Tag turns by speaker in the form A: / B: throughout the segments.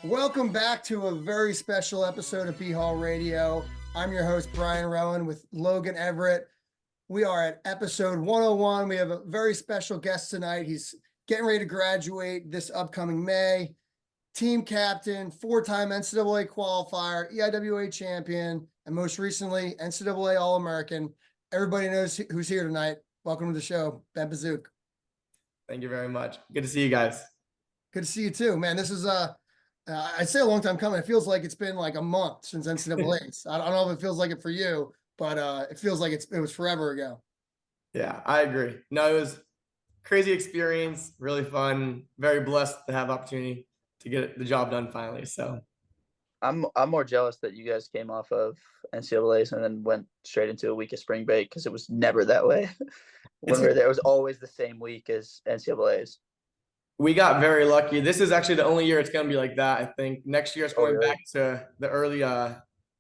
A: Welcome back to a very special episode of BHAW Radio. I'm your host, Brian Rowan, with Logan Everett. We are at episode 101. We have a very special guest tonight. He's getting ready to graduate this upcoming May. Team captain, four-time NCAA qualifier, EIWA champion, and most recently, NCAA All American. Everybody knows who's here tonight. Welcome to the show, Ben Pasiuk.
B: Thank you very much. Good to see you guys.
A: Good to see you too, man. This is I'd say a long time coming. It feels like it's been like a month since NCAA's. I don't know if it feels like it for you, but it feels like it was forever ago.
B: Yeah, I agree. No, it was crazy experience, really fun, very blessed to have the opportunity to get the job done finally. So
C: I'm more jealous that you guys came off of NCAA's and then went straight into a week of spring break, because it was never that way. When we were there, it was always the same week as NCAA's.
B: We got very lucky. This is actually the only year it's going to be like that. I think next year it's going
C: really?
B: back to the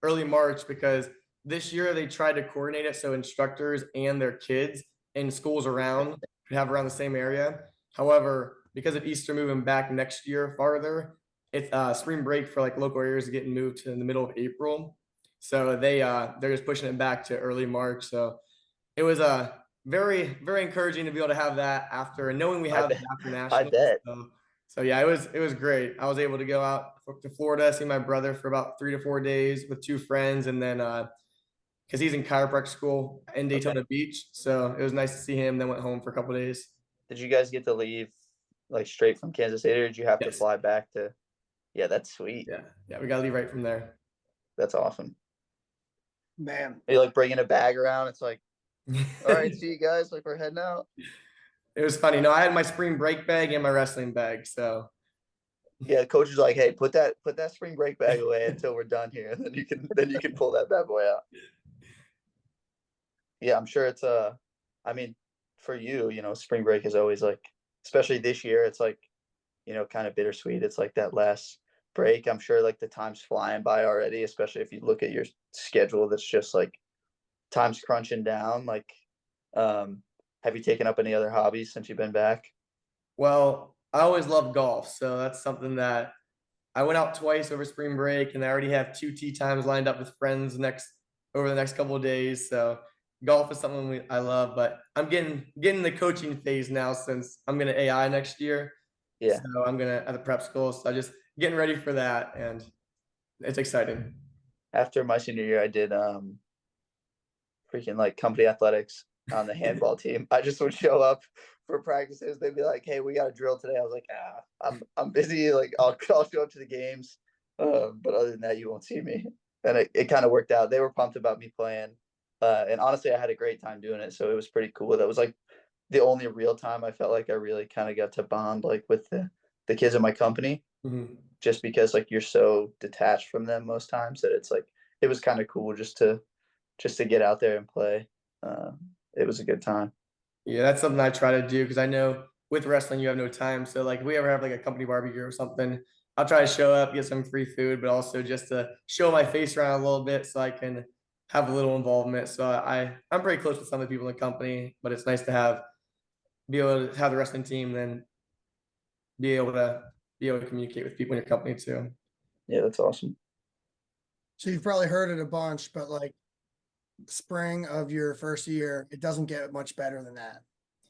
B: early March, because this year they tried to coordinate it so instructors and their kids in schools around could have around the same area. However, because of Easter moving back next year farther, it's spring break for like local areas getting moved to in the middle of April. So they're just pushing it back to early March. So it was very, very encouraging to be able to have that after, and knowing we have the after national.
C: I bet.
B: So yeah, it was great. I was able to go out to Florida, see my brother for about 3 to 4 days with two friends, and then because he's in chiropractic school in Daytona Beach, so it was nice to see him. Then went home for a couple of days.
C: Did you guys get to leave like straight from Kansas City, or did you have to fly back to? Yeah, that's sweet.
B: Yeah, we got to leave right from there.
C: That's awesome.
A: Man,
C: are you like bringing a bag around? It's like, all right, see you guys. Like, we're heading out.
B: It was funny. No, I had my spring break bag and my wrestling bag. So
C: yeah, the coach was like, "Hey, put that spring break bag away until we're done here, and then you can pull that bad boy out." Yeah, I'm sure it's I mean, for you, spring break is always like, especially this year, it's like, kind of bittersweet. It's like that last break. I'm sure like the time's flying by already, especially if you look at your schedule. That's just like time's crunching down. Like, have you taken up any other hobbies since you've been back?
B: Well, I always loved golf, so that's something that I went out twice over spring break, and I already have 2 tee times lined up with friends over the next couple of days. So golf is something I love, but I'm getting the coaching phase now, since I'm gonna AI next year.
C: Yeah.
B: So I'm gonna at the prep school, so I just getting ready for that, and it's exciting.
C: After my senior year, I did freaking like company athletics on the handball team. I just would show up for practices. They'd be like, "Hey, we got a drill today." I was like, I'm busy. Like, I'll show up to the games, but other than that, you won't see me. And it kind of worked out. They were pumped about me playing, and honestly, I had a great time doing it. So it was pretty cool. That was like the only real time I felt like I really kind of got to bond like with the kids in my company.
B: Mm-hmm.
C: Just because like you're so detached from them most times that it's like it was kind of cool just to get out there and play. It was a good time.
B: Yeah, that's something I try to do, because I know with wrestling you have no time. So like if we ever have like a company barbecue or something, I'll try to show up, get some free food, but also just to show my face around a little bit so I can have a little involvement. So I'm pretty close with some of the people in the company, but it's nice to be able to have the wrestling team, then be able to communicate with people in your company too.
C: Yeah, that's awesome.
A: So you've probably heard it a bunch, but like spring of your first year, it doesn't get much better than that.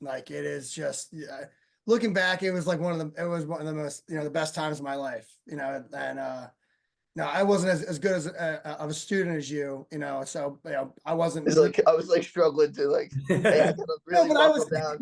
A: Like, it is just, looking back, it was one of the most, the best times of my life, and no, I wasn't as good as of a student as you, so I wasn't.
C: It's like I was like struggling to like, hey, I gotta really
A: but I was,
C: down.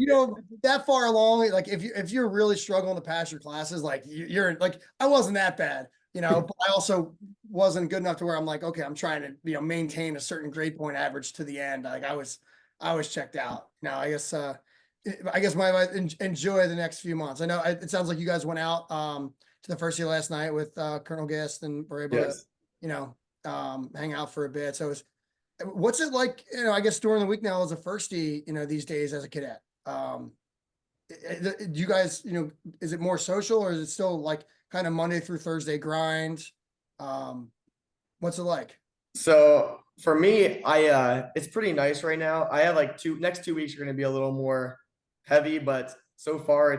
A: That far along. Like if you're really struggling to pass your classes, like you're like, I wasn't that bad, but I also wasn't good enough to where I'm like, okay, I'm trying to maintain a certain grade point average to the end. Like I was checked out. Now I guess my advice, enjoy the next few months. I know it sounds like you guys went out to the first year last night with Colonel Guest, and were able to hang out for a bit. So what's it like, I guess during the week now as a firstie, these days as a cadet? Do you guys, is it more social, or is it still like kind of Monday through Thursday grind? What's it like?
B: So for me, it's pretty nice right now. I have like next 2 weeks are going to be a little more heavy, but so far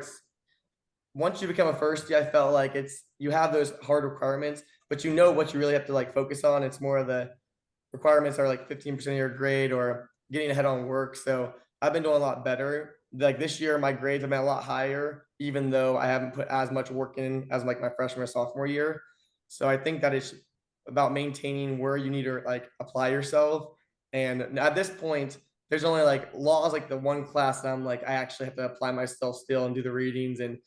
B: once you become a firstie, I felt like you have those hard requirements, but you know what you really have to like focus on. It's more of the requirements are like 15% of your grade or getting ahead on work. So I've been doing a lot better. Like this year, my grades have been a lot higher, even though I haven't put as much work in as like my freshman or sophomore year. So I think that it's about maintaining where you need to like apply yourself. And at this point, there's only like laws, like the one class that I'm like, I actually have to apply myself still and do the readings and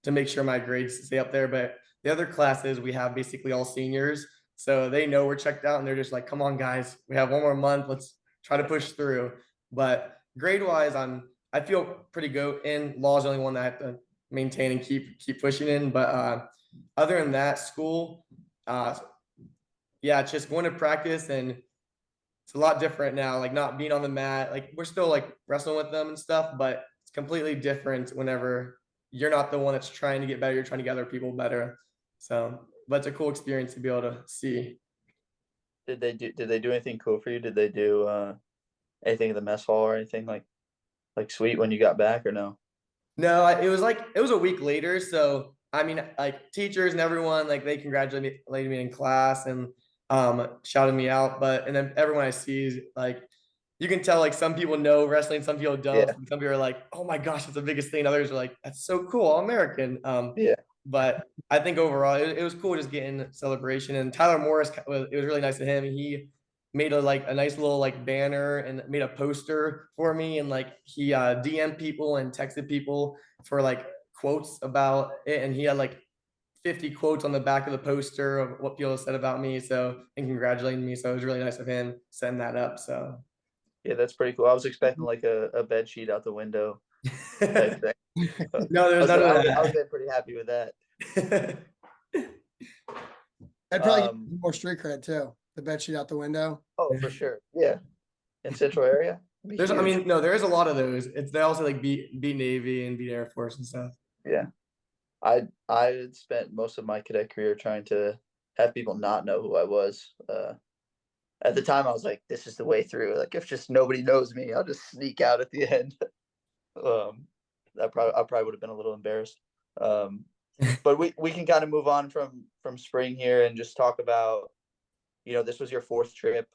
B: to make sure my grades stay up there. But the other classes, we have basically all seniors. So they know we're checked out and they're just like, come on, guys, we have one more month. Let's try to push through. But grade wise, I feel pretty good. And law is the only one that I have to maintain and keep pushing in. But other than that, school, yeah, it's just going to practice and it's a lot different now. Like not being on the mat, like we're still like wrestling with them and stuff, but it's completely different whenever you're not the one that's trying to get better. You're trying to get other people better. So, but it's a cool experience to be able to see.
C: Did they do anything cool for you? Did they do anything in the mess hall or anything like sweet when you got back or no?
B: No, it was a week later. So I mean, like teachers and everyone, like they congratulated me in class and shouted me out. But and then everyone I see is like you can tell like some people know wrestling, some people don't.
C: Yeah.
B: Some people are like, oh my gosh, that's the biggest thing. Others are like, that's so cool, All American.
C: Yeah.
B: But I think overall it was cool just getting celebration. And Tyler Morris, it was really nice of him. He made a nice little like banner and made a poster for me. And like he DM'd people and texted people for like quotes about it. And he had like 50 quotes on the back of the poster of what people said about me. So and congratulating me. So it was really nice of him setting that up. So
C: Yeah, that's pretty cool. I was expecting like a bed sheet out the window type thing.
B: no, there's none of
C: I
B: that.
C: was pretty happy with that.
A: I'd probably get more street cred too. The bed sheet out the window.
C: Oh, for sure. Yeah. In Central area.
B: There's, I mean, no, there is a lot of those. They also like beat Navy and beat Air Force and stuff.
C: Yeah. I spent most of my cadet career trying to have people not know who I was. At the time I was like, this is the way through. Like if just nobody knows me, I'll just sneak out at the end. I probably would have been a little embarrassed. But we can kind of move on from spring here and just talk about, this was your fourth trip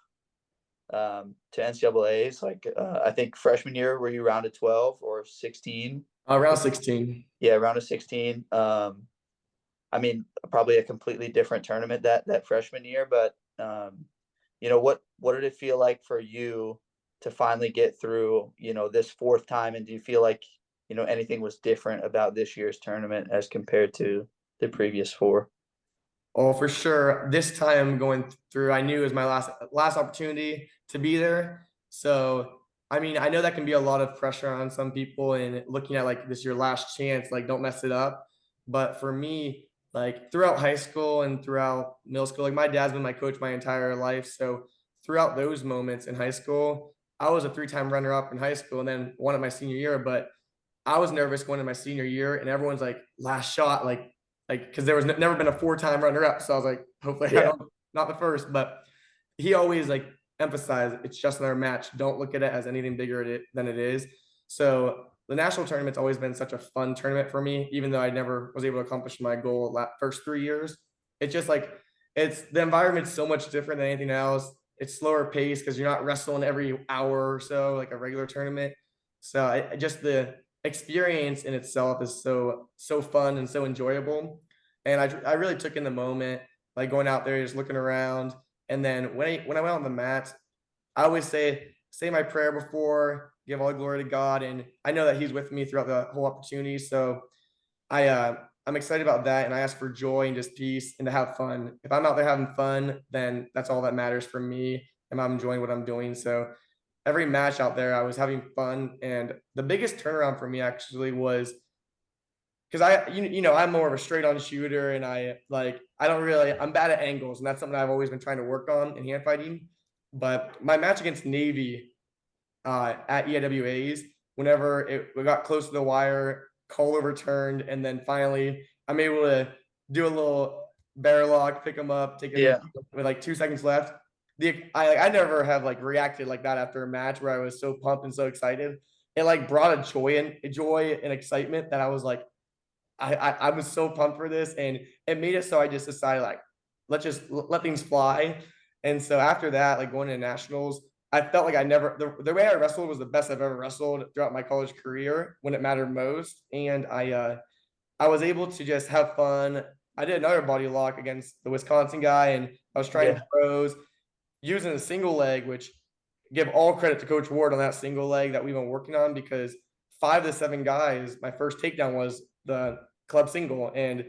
C: to NCAAs. Like I think freshman year, were you round of 12 or 16?
B: Around 16.
C: Yeah, round of 16. I mean, probably a completely different tournament that freshman year, but what did it feel like for you to finally get through, this fourth time? And do you feel like, anything was different about this year's tournament as compared to the previous four?
B: Oh, for sure. This time going through, I knew it was my last opportunity to be there. So, I mean, I know that can be a lot of pressure on some people and looking at like this your last chance, like don't mess it up. But for me, like throughout high school and throughout middle school, like my dad's been my coach my entire life. So throughout those moments in high school, I was a 3-time runner-up in high school and then won at my senior year. But I was nervous going to my senior year and everyone's like last shot, like because there was never been a 4-time runner-up. So I was like, hopefully I don't, not the first. But he always like emphasized it's just another match. Don't look at it as anything bigger than it is. So the national tournament's always been such a fun tournament for me, even though I never was able to accomplish my goal first 3 years. It's just like the environment's so much different than anything else. It's slower pace because you're not wrestling every hour or so like a regular tournament. So just the experience in itself is so fun and so enjoyable. And I really took in the moment, like going out there, just looking around. And then when I went on the mat, I always say my prayer before, give all the glory to God. And I know that he's with me throughout the whole opportunity. So I'm excited about that. And I ask for joy and just peace and to have fun. If I'm out there having fun, then that's all that matters for me. And I'm enjoying what I'm doing. So every match out there, I was having fun. And the biggest turnaround for me actually was because I'm more of a straight on shooter and I'm bad at angles. And that's something I've always been trying to work on in hand fighting. But my match against Navy at EIWAs, whenever we got close to the wire, call overturned, and then finally I'm able to do a little bear lock, pick them up, take it with like 2 seconds left. I never have like reacted like that after a match where I was so pumped and so excited. It like brought a joy and excitement that I was like, I was so pumped for this, and it made it so I just decided like, let's just let things fly. And so after that, like going to nationals, I felt like I never the way I wrestled was the best I've ever wrestled throughout my college career when it mattered most. And I was able to just have fun. I did another body lock against the Wisconsin guy, and I was trying
C: Yeah.
B: throws using a single leg, which give all credit to Coach Ward on that single leg that we've been working on, because 5 to 7 guys, my first takedown was the club single. And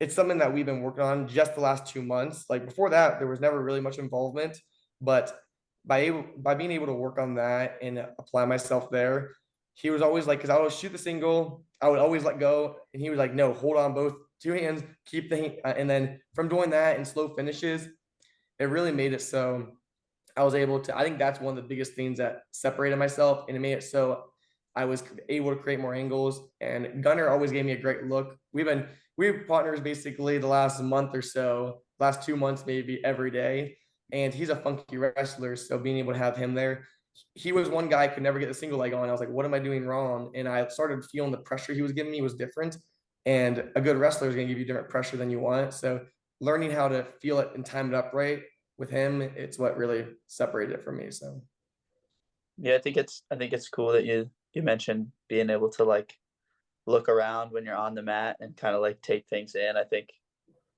B: it's something that we've been working on just the last 2 months. Like before that, there was never really much involvement, but by being able to work on that and apply myself there, he was always like, because I would shoot the single, I would always let go, and he was like, no, hold on both 2 hands, keep and then from doing that and slow finishes, it really made it so I was able to, I think that's one of the biggest things that separated myself, and it made it so I was able to create more angles. And Gunner always gave me a great look. We've partners basically the last month or so, last 2 months, maybe every day. And he's a funky wrestler. So being able to have him there, he was one guy I could never get the single leg on. I was like, what am I doing wrong? And I started feeling the pressure he was giving me was different. And a good wrestler is going to give you different pressure than you want. So learning how to feel it and time it up right with him, it's what really separated it from me. So
C: Yeah, I think it's cool that you mentioned being able to like look around when you're on the mat and kind of like take things in. I think,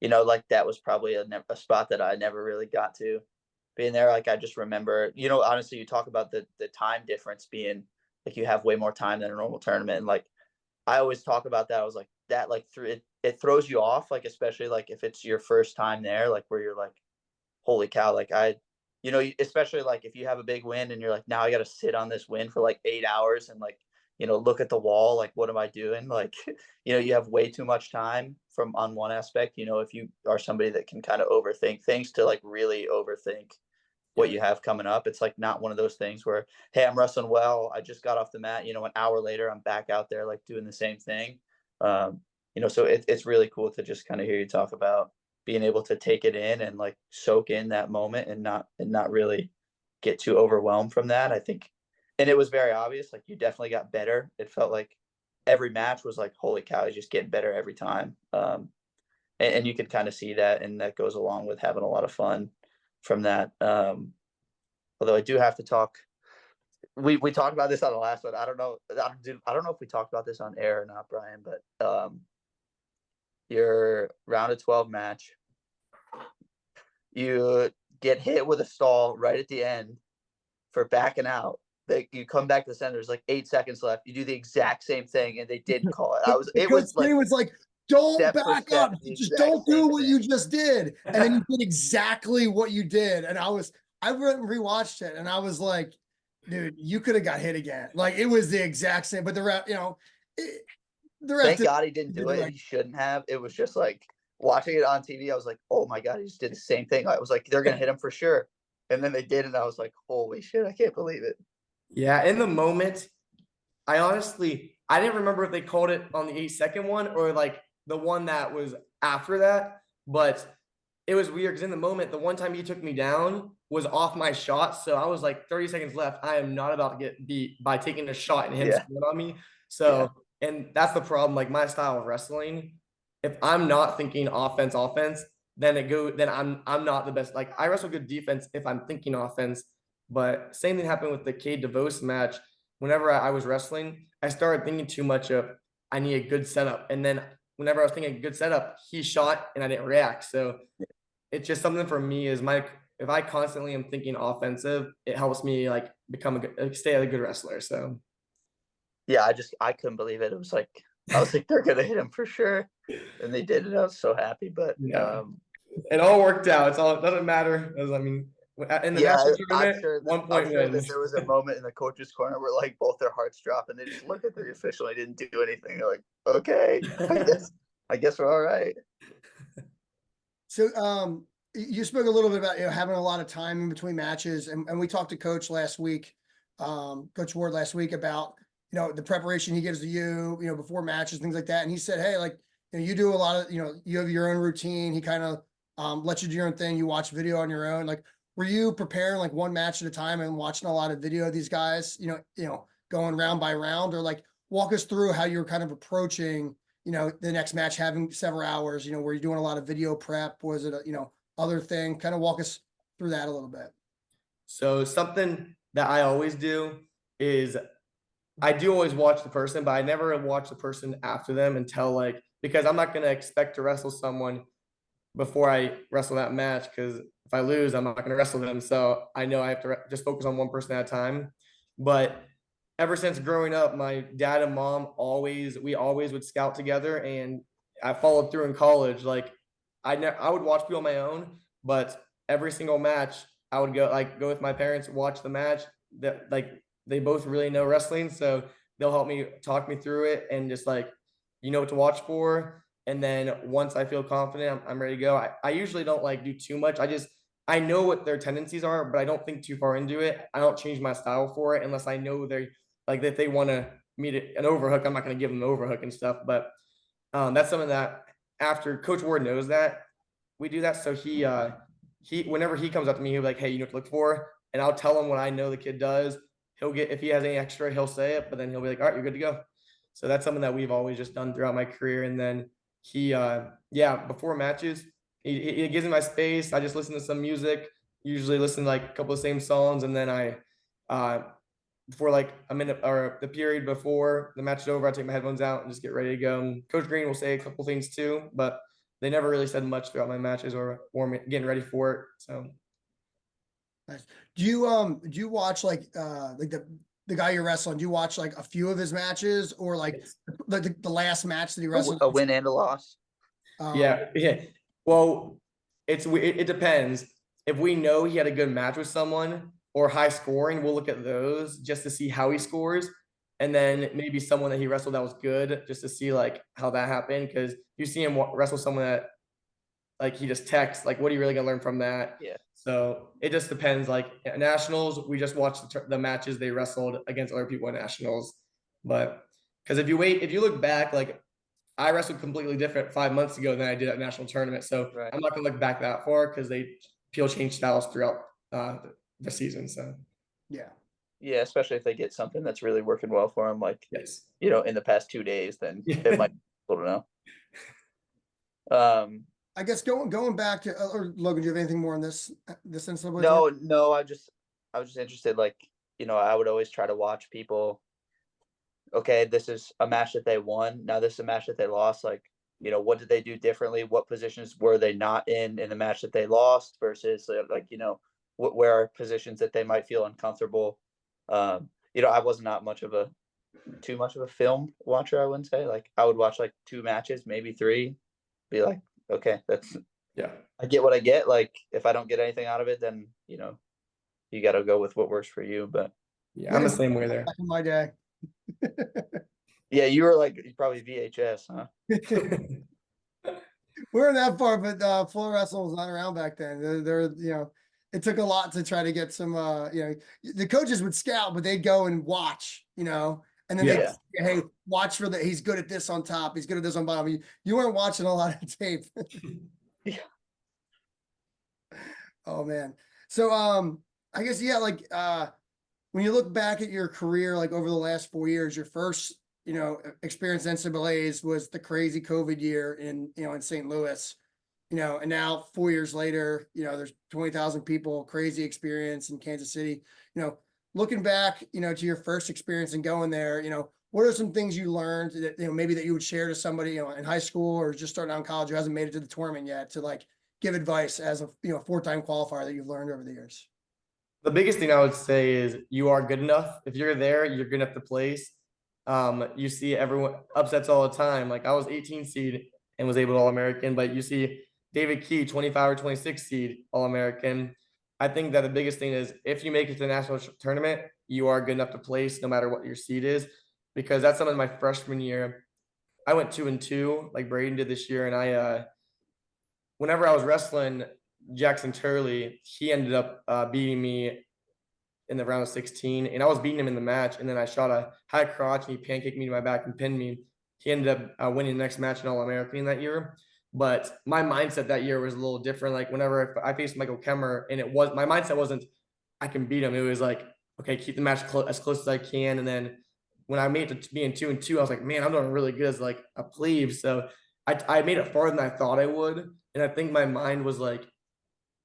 C: like that was probably a spot that I never really got to being there. Like I just remember, honestly, you talk about the time difference being like you have way more time than a normal tournament. And like I always talk about that. I was like that, like it throws you off, like especially like if it's your first time there, like where you're like, holy cow, like especially like if you have a big win and you're like, now I got to sit on this win for like 8 hours and like, look at the wall, like, what am I doing? Like, you have way too much time from on one aspect, if you are somebody that can kind of overthink things to like really overthink what you have coming up. It's like not one of those things where, hey, I'm wrestling well, I just got off the mat, an hour later, I'm back out there like doing the same thing. So it's really cool to just kind of hear you talk about being able to take it in and like soak in that moment and not really get too overwhelmed from that. I think, and it was very obvious, like you definitely got better. It felt like every match was like, holy cow, he's just getting better every time. And you could kind of see that, and that goes along with having a lot of fun from that. Although I do have to talk, we talked about this on the last one. I don't know if we talked about this on air or not, Brian, but your round of 12 match, you get hit with a stall right at the end for backing out. You come back to the center, there's like 8 seconds left, you do the exact same thing and they didn't call it. It was like
A: don't back up, just don't do what you just did. And then you did exactly what you did. And I rewatched it and I was like, dude, you could have got hit again. Like it was the exact same, but the ref,
C: thank God he didn't do it, and he shouldn't have. It was just like watching it on TV, I was like, oh my God, he just did the same thing. I was like, they're gonna hit him for sure. And then they did, and I was like, holy shit, I can't believe it.
B: Yeah, in the moment, I didn't remember if they called it on the 8-second one or like the one that was after that, but it was weird because in the moment, the one time he took me down was off my shot. So I was like 30 seconds left. I am not about to get beat by taking a shot and him scoring on me. So, and that's the problem. Like my style of wrestling, if I'm not thinking offense, then I'm not the best. Like I wrestle good defense if I'm thinking offense. But same thing happened with the Cade DeVos match. Whenever I was wrestling, I started thinking too much of I need a good setup. And then whenever I was thinking a good setup, he shot and I didn't react. So it's just something for me is if I constantly am thinking offensive, it helps me like stay a good wrestler. So
C: yeah, I couldn't believe it. It was like, I was like, they're gonna hit him for sure. And they did it. I was so happy. But
B: it all worked out. It doesn't matter. In the national tournament, I'm sure
C: that there was a moment in the coach's corner where like both their hearts drop and they just look at the official and he didn't do anything. They're like, okay, I guess we're all right.
A: So you spoke a little bit about having a lot of time in between matches, and we talked to Coach last week, Coach Ward last week about the preparation he gives to you, before matches, things like that. And he said, hey, like you do a lot of you have your own routine. He kind of lets you do your own thing. You watch video on your own. Like, were you preparing like one match at a time and watching a lot of video of these guys, going round by round, or like walk us through how you're kind of approaching the next match having several hours, were you doing a lot of video prep? Was it other thing? Kind of walk us through that a little bit.
B: So something that I always do is I do always watch the person, but I never watch the person after them until because I'm not going to expect to wrestle someone before I wrestle that match, because if I lose, I'm not going to wrestle them. So I know I have to just focus on one person at a time. But ever since growing up, my dad and mom we always would scout together, and I followed through in college. I would watch people on my own, but every single match I would go with my parents, watch the match. That they both really know wrestling, so they'll help me talk me through it and just what to watch for. And then once I feel confident, I'm ready to go. I usually don't do too much. I know what their tendencies are, but I don't think too far into it. I don't change my style for it unless I know they're if they want to meet an overhook, I'm not going to give them an overhook and stuff. But that's something that after Coach Ward knows that we do that. So he whenever he comes up to me, he'll be like, hey, you know what to look for. And I'll tell him what I know the kid does. He'll get, if he has any extra, he'll say it, but then he'll be like, all right, you're good to go. So that's something that we've always just done throughout my career. And then before matches, he gives me my space. I just listen to some music, usually listen to a couple of same songs. And then before a minute or the period before the match is over, I take my headphones out and just get ready to go. And Coach Green will say a couple things too, but they never really said much throughout my matches or getting ready for it. So.
A: Nice. Do you watch the guy you're wrestling? Do you watch a few of his matches, or the last match that he wrestled?
C: A win and a loss.
B: Yeah. Well, it depends. If we know he had a good match with someone or high scoring, we'll look at those just to see how he scores. And then maybe someone that he wrestled that was good, just to see how that happened. Because you see him wrestle someone that he just texts, what are you really gonna learn from that?
C: Yeah.
B: So it just depends. At nationals, we just watch the matches they wrestled against other people at nationals. But because if you look back, I wrestled completely different 5 months ago than I did at national tournament. So
C: Right.
B: I'm not gonna look back that far because people change styles throughout the season. So
C: yeah, especially if they get something that's really working well for them,
B: yes,
C: in the past 2 days, then it might be cool to know.
A: I guess going back to, or Logan, do you have anything more on this instance?
C: No, I was just interested. I would always try to watch people. Okay, this is a match that they won. Now this is a match that they lost. What did they do differently? What positions were they not in the match that they lost versus where are positions that they might feel uncomfortable? I was not too much of a film watcher. I wouldn't say. I would watch 2 matches, maybe 3, be like, okay, that's I get what I get. If I don't get anything out of it, then you got to go with what works for you. But
B: I'm the same way there.
A: Back in my day.
C: Yeah, you were probably VHS, huh?
A: We weren't that far, but floor wrestling was not around back then. They're it took a lot to try to get some. The coaches would scout, but they'd go and watch. And then they, hey, watch for that. He's good at this on top. He's good at this on bottom. You weren't watching a lot of tape.
C: Yeah.
A: Oh man. So I guess when you look back at your career, over the last 4 years, your first experience in NCAAs was the crazy COVID year in St. Louis. And now 4 years later, there's 20,000 people, crazy experience in Kansas City. Looking back, to your first experience and going there, what are some things you learned that, maybe that you would share to somebody, in high school or just starting out in college who hasn't made it to the tournament yet, to give advice as a, 4-time qualifier that you've learned over the years?
B: The biggest thing I would say is you are good enough. If you're there, you're good enough to place. You see everyone upsets all the time. I was 18 seed and was able to All American, but you see David Key, 25 or 26 seed All American. I think that the biggest thing is if you make it to the national tournament, you are good enough to place no matter what your seed is, because that's something my freshman year. I went 2-2 like Braden did this year. And whenever I was wrestling Jackson Turley, he ended up beating me in the round of 16, and I was beating him in the match. And then I shot a high crotch and he pancaked me to my back and pinned me. He ended up winning the next match in All American that year. But my mindset that year was a little different. Whenever I faced Michael Kemmer, and my mindset wasn't I can beat him. It was okay, keep the match as close as I can, and then when I made it to being 2-2, I was like, man, I'm doing really good as like a plebe. So I made it farther than I thought I would. And I think my mind was like,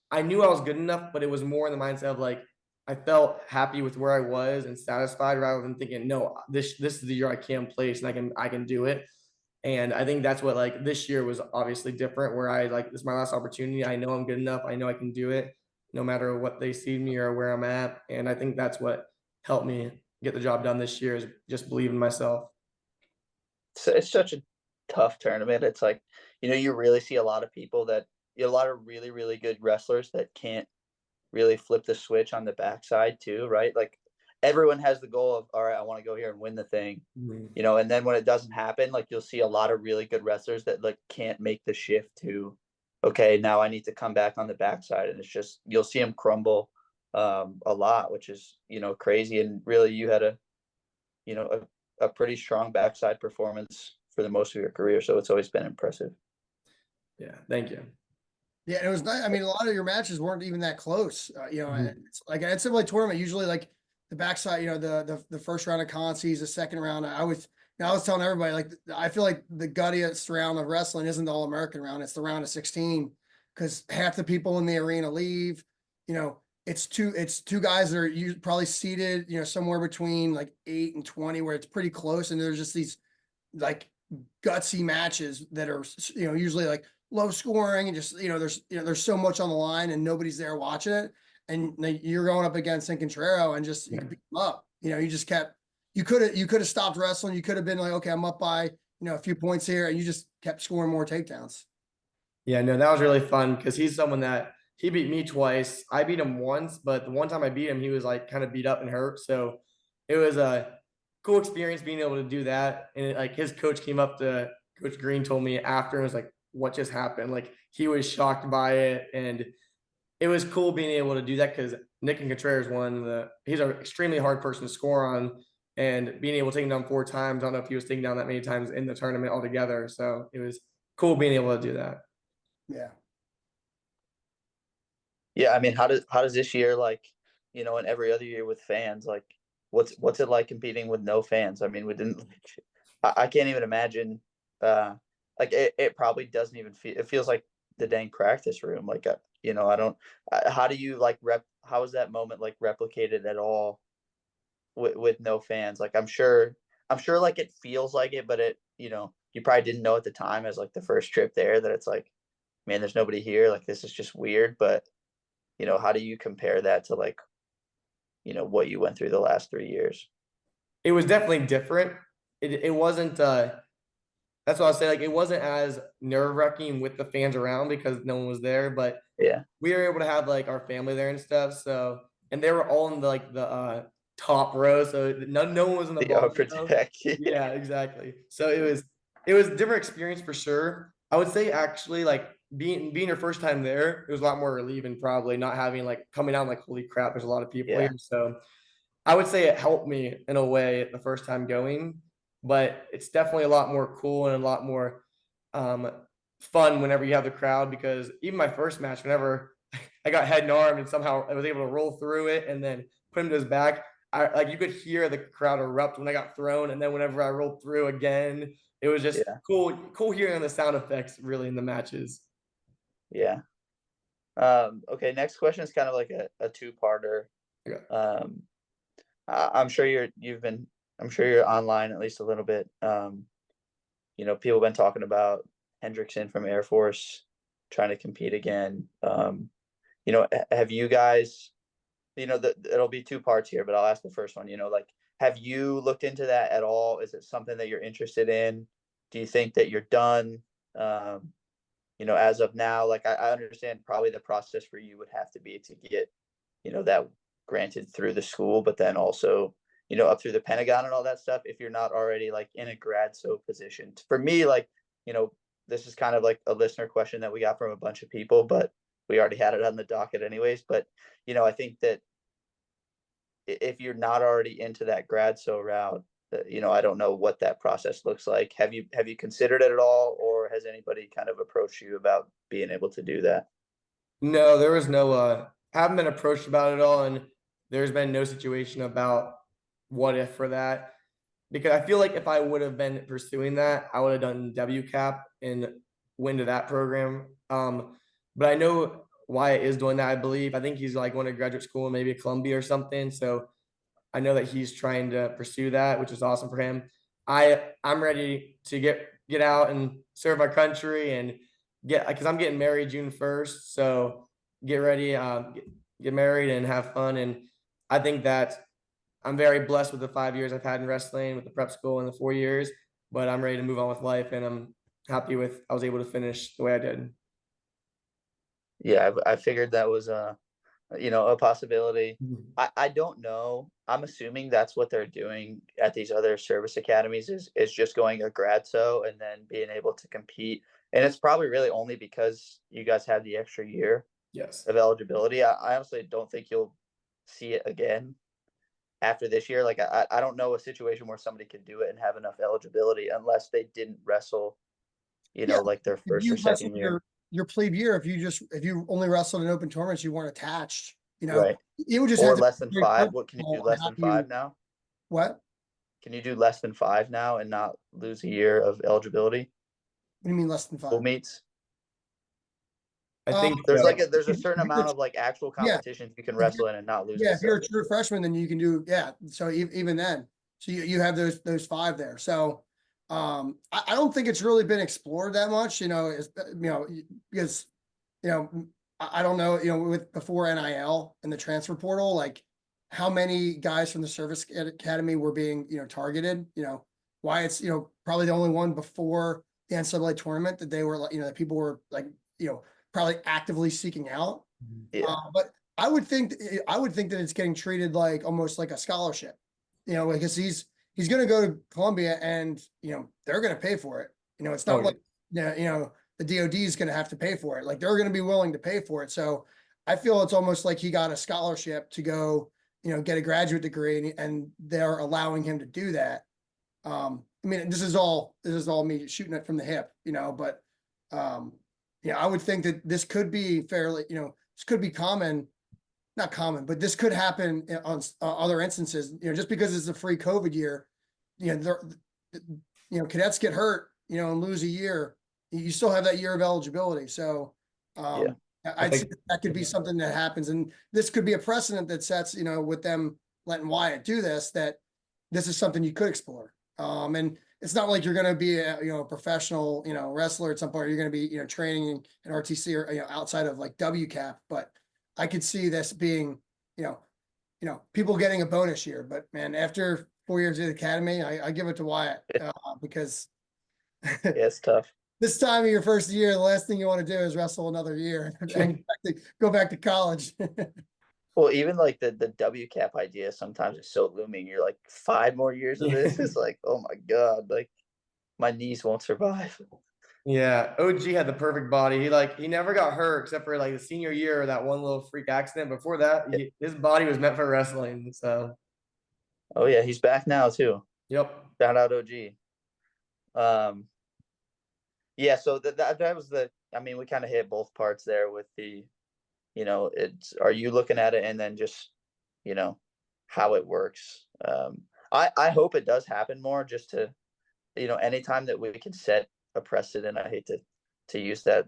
B: I knew I was good enough, but it was more in the mindset of like, I felt happy with where I was and satisfied rather than thinking, no, this is the year I can place and I can do it. And I think that's what like this year was obviously different where I like this is my last opportunity. I know I'm good enough. I know I can do it no matter what they see me or where I'm at. And I think that's what helped me get the job done this year is just believe in myself.
C: So it's such a tough tournament. It's like, you really see a lot of people a lot of really, really good wrestlers that can't really flip the switch on the backside too, right? Like everyone has the goal of, all right, I want to go here and win the thing, and then when it doesn't happen, like you'll see a lot of really good wrestlers that like can't make the shift to, okay, now I need to come back on the backside. And it's just, you'll see them crumble a lot, which is, crazy. And really you had a pretty strong backside performance for the most of your career. So it's always been impressive.
B: Yeah. Thank you.
A: Yeah, it was nice. I mean, a lot of your matches weren't even that close.
B: Mhm.
A: It's like an NCAA tournament. Usually, like the backside, the first round of consies, the second round. I was telling everybody like I feel like the guttiest round of wrestling isn't the All American round. It's the round of 16 because half the people in the arena leave. It's two guys that are probably seated, somewhere between like 8 and 20, where it's pretty close, and there's just these like gutsy matches that are usually like low scoring and just there's so much on the line and nobody's there watching it, and you're going up against Incontrero and just you could beat them up. You just kept you could have stopped wrestling. You could have been like, okay, I'm up by a few points here, and you just kept scoring more takedowns.
B: Yeah, no, that was really fun because he's someone that he beat me twice. I beat him once, but the one time I beat him, he was like kind of beat up and hurt. So it was a cool experience being able to do that. And like his coach came up to Coach Green told me after and was like, what just happened? Like he was shocked by it. And it was cool being able to do that because Nick and Contreras he's an extremely hard person to score on. And being able to take him down 4 times, I don't know if he was taken down that many times in the tournament altogether. So it was cool being able to do that.
A: Yeah.
C: Yeah, I mean, how does this year, like, and every other year with fans, like, what's it like competing with no fans? I mean, we didn't. I can't even imagine. Like it probably doesn't even feel. It feels like the dang practice room. Like, I don't. How do you like How is that moment like replicated at all with no fans? Like, I'm sure, like it feels like it, but you probably didn't know at the time as like the first trip there that it's like, man, there's nobody here. Like, this is just weird, but. How do you compare that to like, what you went through the last 3 years?
B: It was definitely different. It wasn't that's what I'll say. Like it wasn't as nerve-wracking with the fans around because no one was there, but
C: Yeah.
B: we were able to have like our family there and stuff. So and they were all in the top row. So no one was in the
C: The
B: bottom
C: upper
B: row.
C: deck.
B: Yeah, exactly. So it was a different experience for sure. I would say actually like being your first time there, it was a lot more relieving probably not having like coming out like holy crap, there's a lot of people
C: Yeah.
B: here. So I would say it helped me in a way the first time going, but it's definitely a lot more cool and a lot more um, fun whenever you have the crowd because even my first match, whenever I got head and arm and somehow I was able to roll through it and then put him to his back, like you could hear the crowd erupt when I got thrown, and then whenever I rolled through again, it was just
C: Yeah.
B: cool hearing the sound effects really in the matches.
C: Yeah. Okay. Next question is kind of like a two-parter.
B: Yeah.
C: I'm sure I'm sure you're online at least a little bit. People have been talking about Hendrickson from Air Force trying to compete again. Have you guys, it'll be two parts here, but I'll ask the first one, like, have you looked into that at all? Is it something that you're interested in? Do you think that you're done? As of now, like, I understand probably the process for you would have to be to get, that granted through the school, but then also, up through the Pentagon and all that stuff, if you're not already like in a grad so position. For me, like, this is kind of like a listener question that we got from a bunch of people, but we already had it on the docket anyways. But, I think that if you're not already into that grad so route, I don't know what that process looks like. Have you considered it at all, or has anybody kind of approached you about being able to do that?
B: No, there was no haven't been approached about it at all, and there's been no situation about what if for that. because I feel like if I would have been pursuing that, I would have done WCAP and went to that program. But I know Wyatt is doing that, I believe. I think he's like going to graduate school, maybe at Columbia or something. So I know that he's trying to pursue that, which is awesome for him. I'm ready to get out and serve our country and because I'm getting married June 1st. So get ready, get married and have fun. And I think that I'm very blessed with the 5 years I've had in wrestling, with the prep school and the 4 years, but I'm ready to move on with life, and I'm happy with I was able to finish the way I did.
C: Yeah, I figured that was a possibility. I don't know. I'm assuming that's what they're doing at these other service academies is just going a grad so and then being able to compete. And it's probably really only because you guys have the extra year
B: Yes.
C: of eligibility. I honestly don't think you'll see it again after this year. Like I don't know a situation where somebody could do it and have enough eligibility unless they didn't wrestle,
A: Yeah,
C: like their
A: if
C: first
A: you
C: or second
A: wrestled
C: year.
A: your plebe year, if you only wrestled in open tournaments, you weren't attached,
C: Right.
A: it would just
C: Or
A: have to
C: less
A: be
C: than
A: very
C: 5. What can you
A: personal
C: do
A: on
C: less
A: how
C: than
A: you
C: 5 now?
A: what?
C: Can you do less than 5 now and not lose a year of eligibility?
A: What do you mean less than
C: Full
A: 5?
C: meets.
B: I
A: Uh,
B: think
C: There's
B: so.
C: there's a
A: if
C: certain
A: you're
C: amount of like actual
A: yeah,
C: competitions you can
A: if
C: wrestle in and not lose
A: yeah,
C: the
A: if you're
C: stuff.
A: a true freshman, then you can do so even then. So you have those 5 there. So I don't think it's really been explored that much, because I don't know, with before NIL and the transfer portal, like how many guys from the service academy were being, targeted, why it's, probably the only one before the NCAA tournament that they were like, that people were like, probably actively seeking out.
C: Yeah.
A: But I would think that it's getting treated like almost like a scholarship, because he's going to go to Columbia and, they're going to pay for it. It's not
B: Oh,
A: like, the DOD is going to have to pay for it. Like they're going to be willing to pay for it. So I feel it's almost like he got a scholarship to go, get a graduate degree and they're allowing him to do that. I mean, this is all me shooting it from the hip, but, I would think that this could be fairly, this could be not common, but this could happen on other instances, just because it's a free COVID year, cadets get hurt, and lose a year, you still have that year of eligibility. So,
C: Yeah.
A: I'd say that could be something that happens, and this could be a precedent that sets, with them letting Wyatt do this, that this is something you could explore. And it's not like you're going to be a professional, wrestler at some point. You're going to be, training in RTC or, outside of like WCAP, but I could see this being, people getting a bonus year, but man, after 4 years at the academy, I give it to Wyatt, because
C: Yeah, it's tough.
A: this time of your first year, the last thing you want to do is wrestle another year and go back to college.
C: Well, even like the WCAP idea sometimes is so looming. You're like 5 more years of this. It's like, oh my God, like my knees won't survive.
B: Yeah, OG had the perfect body. He never got hurt except for like the senior year, that one little freak accident. Before that, his body was meant for wrestling. So,
C: Oh yeah, he's back now too.
B: yep.
C: Shout out OG. Yeah, so that was I mean, we kind of hit both parts there with the, are you looking at it and then just, how it works. I hope it does happen more, just to, anytime that we can set a precedent. I hate to use that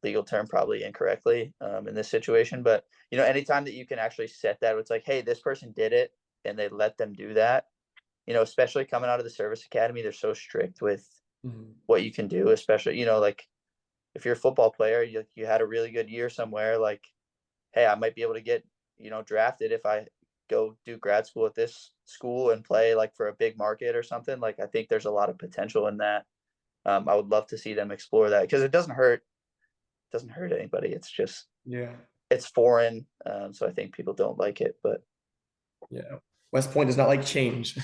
C: legal term probably incorrectly in this situation, but anytime that you can actually set that, it's like, hey, this person did it and they let them do that, especially coming out of the service academy, they're so strict with what you can do, especially, like if you're a football player, you had a really good year somewhere, like, hey, I might be able to get, drafted if I go do grad school at this school and play like for a big market or something. Like, I think there's a lot of potential in that. I would love to see them explore that, because it doesn't hurt anybody. It's just, it's foreign. So I think people don't like it, but
B: yeah, West Point does not like change.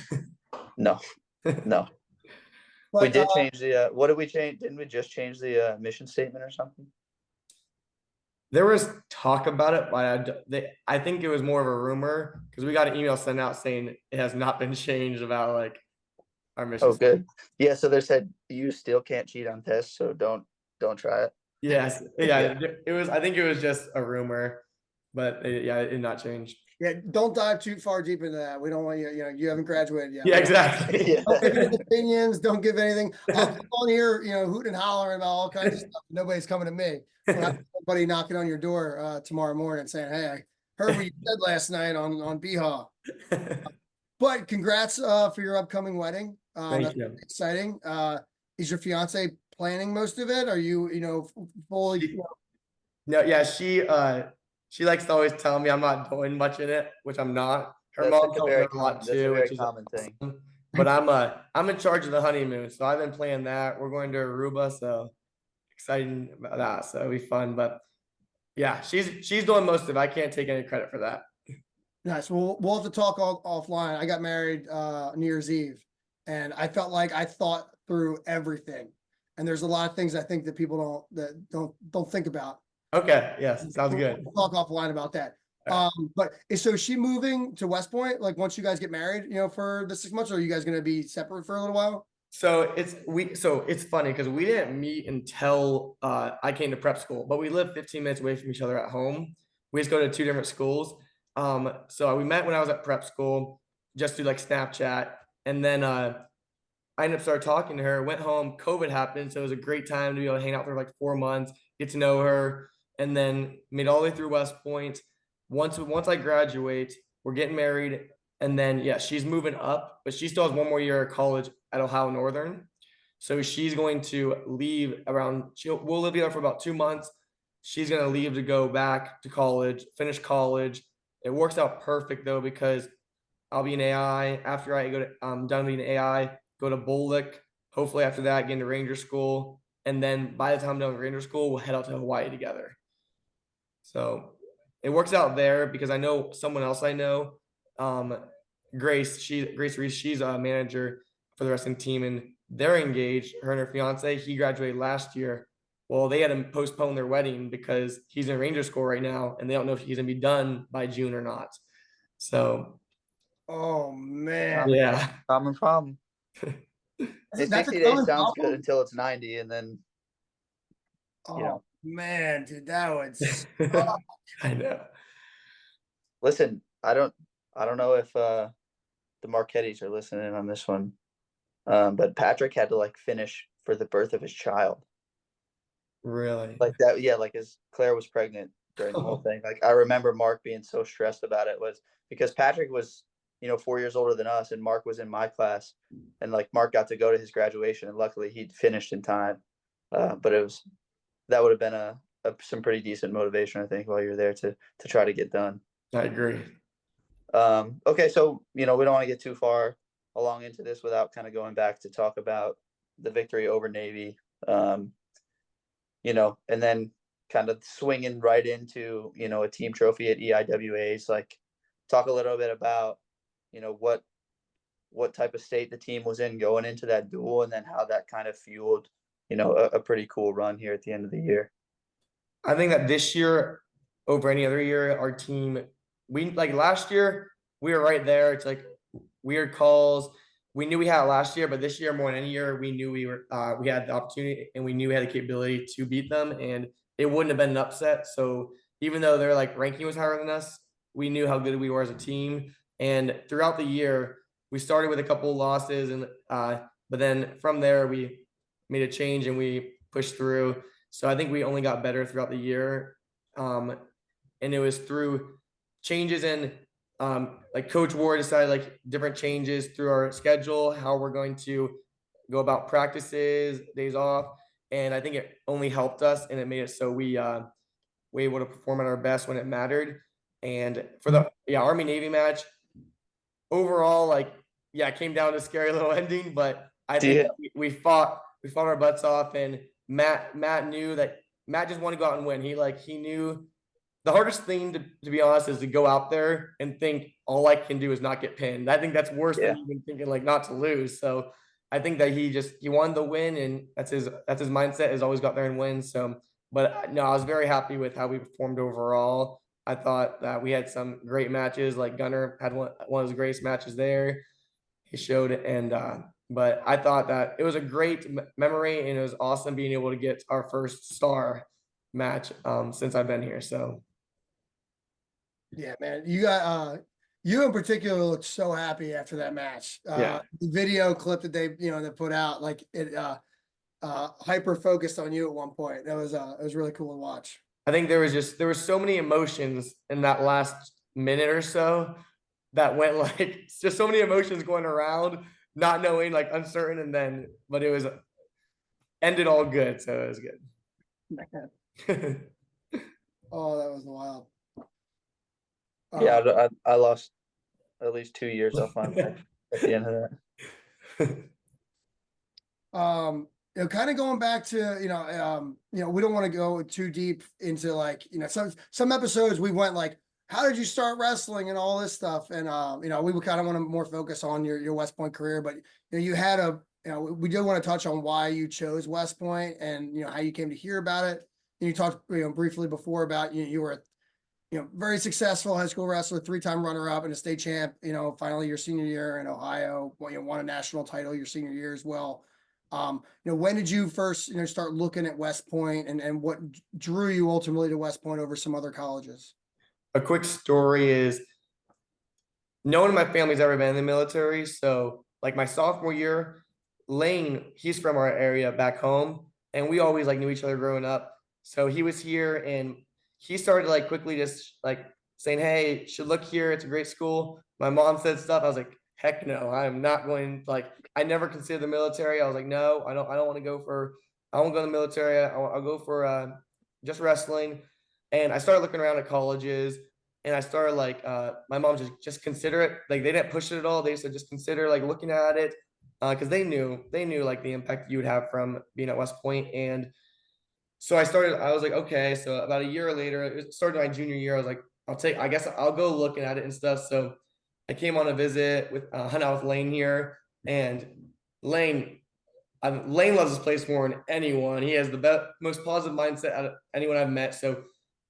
C: no.
A: But,
C: We did change the, what did we change? Didn't we just change the mission statement or something?
B: There was talk about it, but I think it was more of a rumor, because we got an email sent out saying it has not been changed about like our mission.
C: Oh, good. Yeah. So they said you still can't cheat on tests, so don't try it.
B: Yes. Yeah. It was. I think it was just a rumor, but it did not change.
A: Yeah, don't dive too far deep into that. We don't want you, you haven't graduated yet.
B: Yeah, exactly.
C: Yeah.
A: Don't give any opinions. Don't give anything. I'll come on here, hooting and hollering about all kinds of stuff. Nobody's coming to me. We'll have somebody knocking on your door tomorrow morning saying, "Hey, I heard what you said last night on BHAW." But congrats for your upcoming wedding.
B: Thank
A: That's
B: you.
A: exciting. Is your fiance planning most of it? Are you, fully?
B: No, yeah, she likes to always tell me I'm not doing much in it, which I'm not. Her
C: That's
B: mom's
C: a
B: helping
C: very
B: her a lot
C: common, that's a
B: too,
C: very
B: which is
C: common thing.
B: awesome. But I'm in charge of the honeymoon, so I've been planning that. We're going to Aruba, so exciting about that. So it'll be fun. But yeah, she's doing most of it. I can't take any credit for that.
A: Nice. We'll have to talk offline. I got married New Year's Eve, and I felt like I thought through everything. And there's a lot of things I think that people don't think about.
B: Okay, yes, sounds good.
A: We'll talk offline about that. But so is she moving to West Point? Like once you guys get married, for the 6 months, or are you guys going to be separate for a little while?
B: So it's funny because we didn't meet until I came to prep school, but we live 15 minutes away from each other at home. We just go to 2 different schools. So we met when I was at prep school, just through like Snapchat, and then I ended up started talking to her. Went home, COVID happened, so it was a great time to be able to hang out for like 4 months, get to know her, and then made all the way through West Point. Once I graduate, we're getting married, and then yeah, she's moving up, but she still has 1 more year of college at Ohio Northern. So she's going to leave we'll live together for about 2 months. She's going to leave to go back to college, finish college. It works out perfect though, because I'll be in AI after I go to done being AI, go to Bullock. Hopefully after that, get into Ranger School. And then by the time I'm done with Ranger School, we'll head out to Hawaii together. So it works out there because I know someone else I know, Grace Reese, she's a manager for the wrestling team, and they're engaged. Her and her fiance, he graduated last year. Well, they had to postpone their wedding because he's in Ranger School right now, and they don't know if he's gonna be done by June or not. So,
A: Oh man,
B: yeah,
C: Common problem. Hey,
A: that's a
C: 60 days
A: common
C: sounds good
A: problem.
C: until it's 90, and then
A: Oh man, dude, that would.
B: I know.
C: listen. I don't know if the Marquettis are listening on this one, but Patrick had to like finish for the birth of his child.
B: Really?
C: Like that, yeah, like his Claire was pregnant during the whole thing. Like I remember Mark being so stressed about it, was because Patrick was 4 years older than us, and Mark was in my class, and like Mark got to go to his graduation, and luckily he'd finished in time. But that would have been some pretty decent motivation, I think, while you're there to try to get done.
B: I agree.
C: Okay, so we don't want to get too far along into this without kind of going back to talk about the victory over Navy. And then kind of swinging right into, a team trophy at EIWAs. Like, talk a little bit about, what type of state the team was in going into that duel, and then how that kind of fueled, a pretty cool run here at the end of the year.
B: I think that this year, over any other year, our team, we like last year, we were right there. It's like weird calls. We knew we had it last year, but this year more than any year, we knew we had the opportunity, and we knew we had the capability to beat them, and it wouldn't have been an upset. So even though their like ranking was higher than us, we knew how good we were as a team. And throughout the year, we started with a couple of losses, and but then from there we made a change and we pushed through. So I think we only got better throughout the year, and it was through changes in like Coach Ward decided like different changes through our schedule, how we're going to go about practices, days off, and I think it only helped us, and it made it so we were able to perform at our best when it mattered. And for the Army Navy match, overall, like it came down to a scary little ending, but I think we fought our butts off, and Matt knew that Matt just wanted to go out and win. He knew the hardest thing to be honest is to go out there and think all I can do is not get pinned. I think that's worse than even thinking like not to lose. So I think that he wanted to win, and that's his mindset, is always go out there and win. So, but no, I was very happy with how we performed overall. I thought that we had some great matches. Like Gunner had one of his greatest matches there. He showed it, and but I thought that it was a great memory, and it was awesome being able to get our first star match since I've been here. So
A: Yeah, man. You got you in particular looked so happy after that match.
B: Yeah.
A: The video clip that they, they put out, like it hyper focused on you at one point. It was really cool to watch.
B: I think there was so many emotions in that last minute or so that went like just so many emotions going around, not knowing, like uncertain, and then but it was ended all good, so it was good.
A: Oh, that was wild.
C: Yeah,
A: Uh,
C: I lost at least 2 years off my back at the end of that.
A: kind of going back to, we don't want to go too deep into like, some episodes we went like, how did you start wrestling and all this stuff? And, we would kind of want to more focus on your West Point career, but you had we do want to touch on why you chose West Point and, how you came to hear about it. And you talked, briefly before about, you were, very successful high school wrestler, 3-time runner-up and a state champ, finally your senior year in Ohio, won a national title your senior year as well. When did you first, start looking at West Point and what drew you ultimately to West Point over some other colleges?
B: A quick story is no one in my family's ever been in the military. So like my sophomore year, Lane, he's from our area back home, and we always like knew each other growing up. So he was here and he started like quickly just like saying, "Hey, should look here. It's a great school." My mom said stuff. I was like, "Heck no, I'm not going." Like, I never considered the military. I was like, "No, I don't want to go for. I won't go to the military. I'll go for just wrestling." And I started looking around at colleges, and I started like my mom just consider it. Like they didn't push it at all. They said just consider like looking at it because they knew like the impact you would have from being at West Point. And so I was like, okay. So about a year later, it started my junior year. I was like, I guess I'll go looking at it and stuff. So I came on a visit with hung out with Lane here, and Lane, Lane loves this place more than anyone. He has the most positive mindset out of anyone I've met. So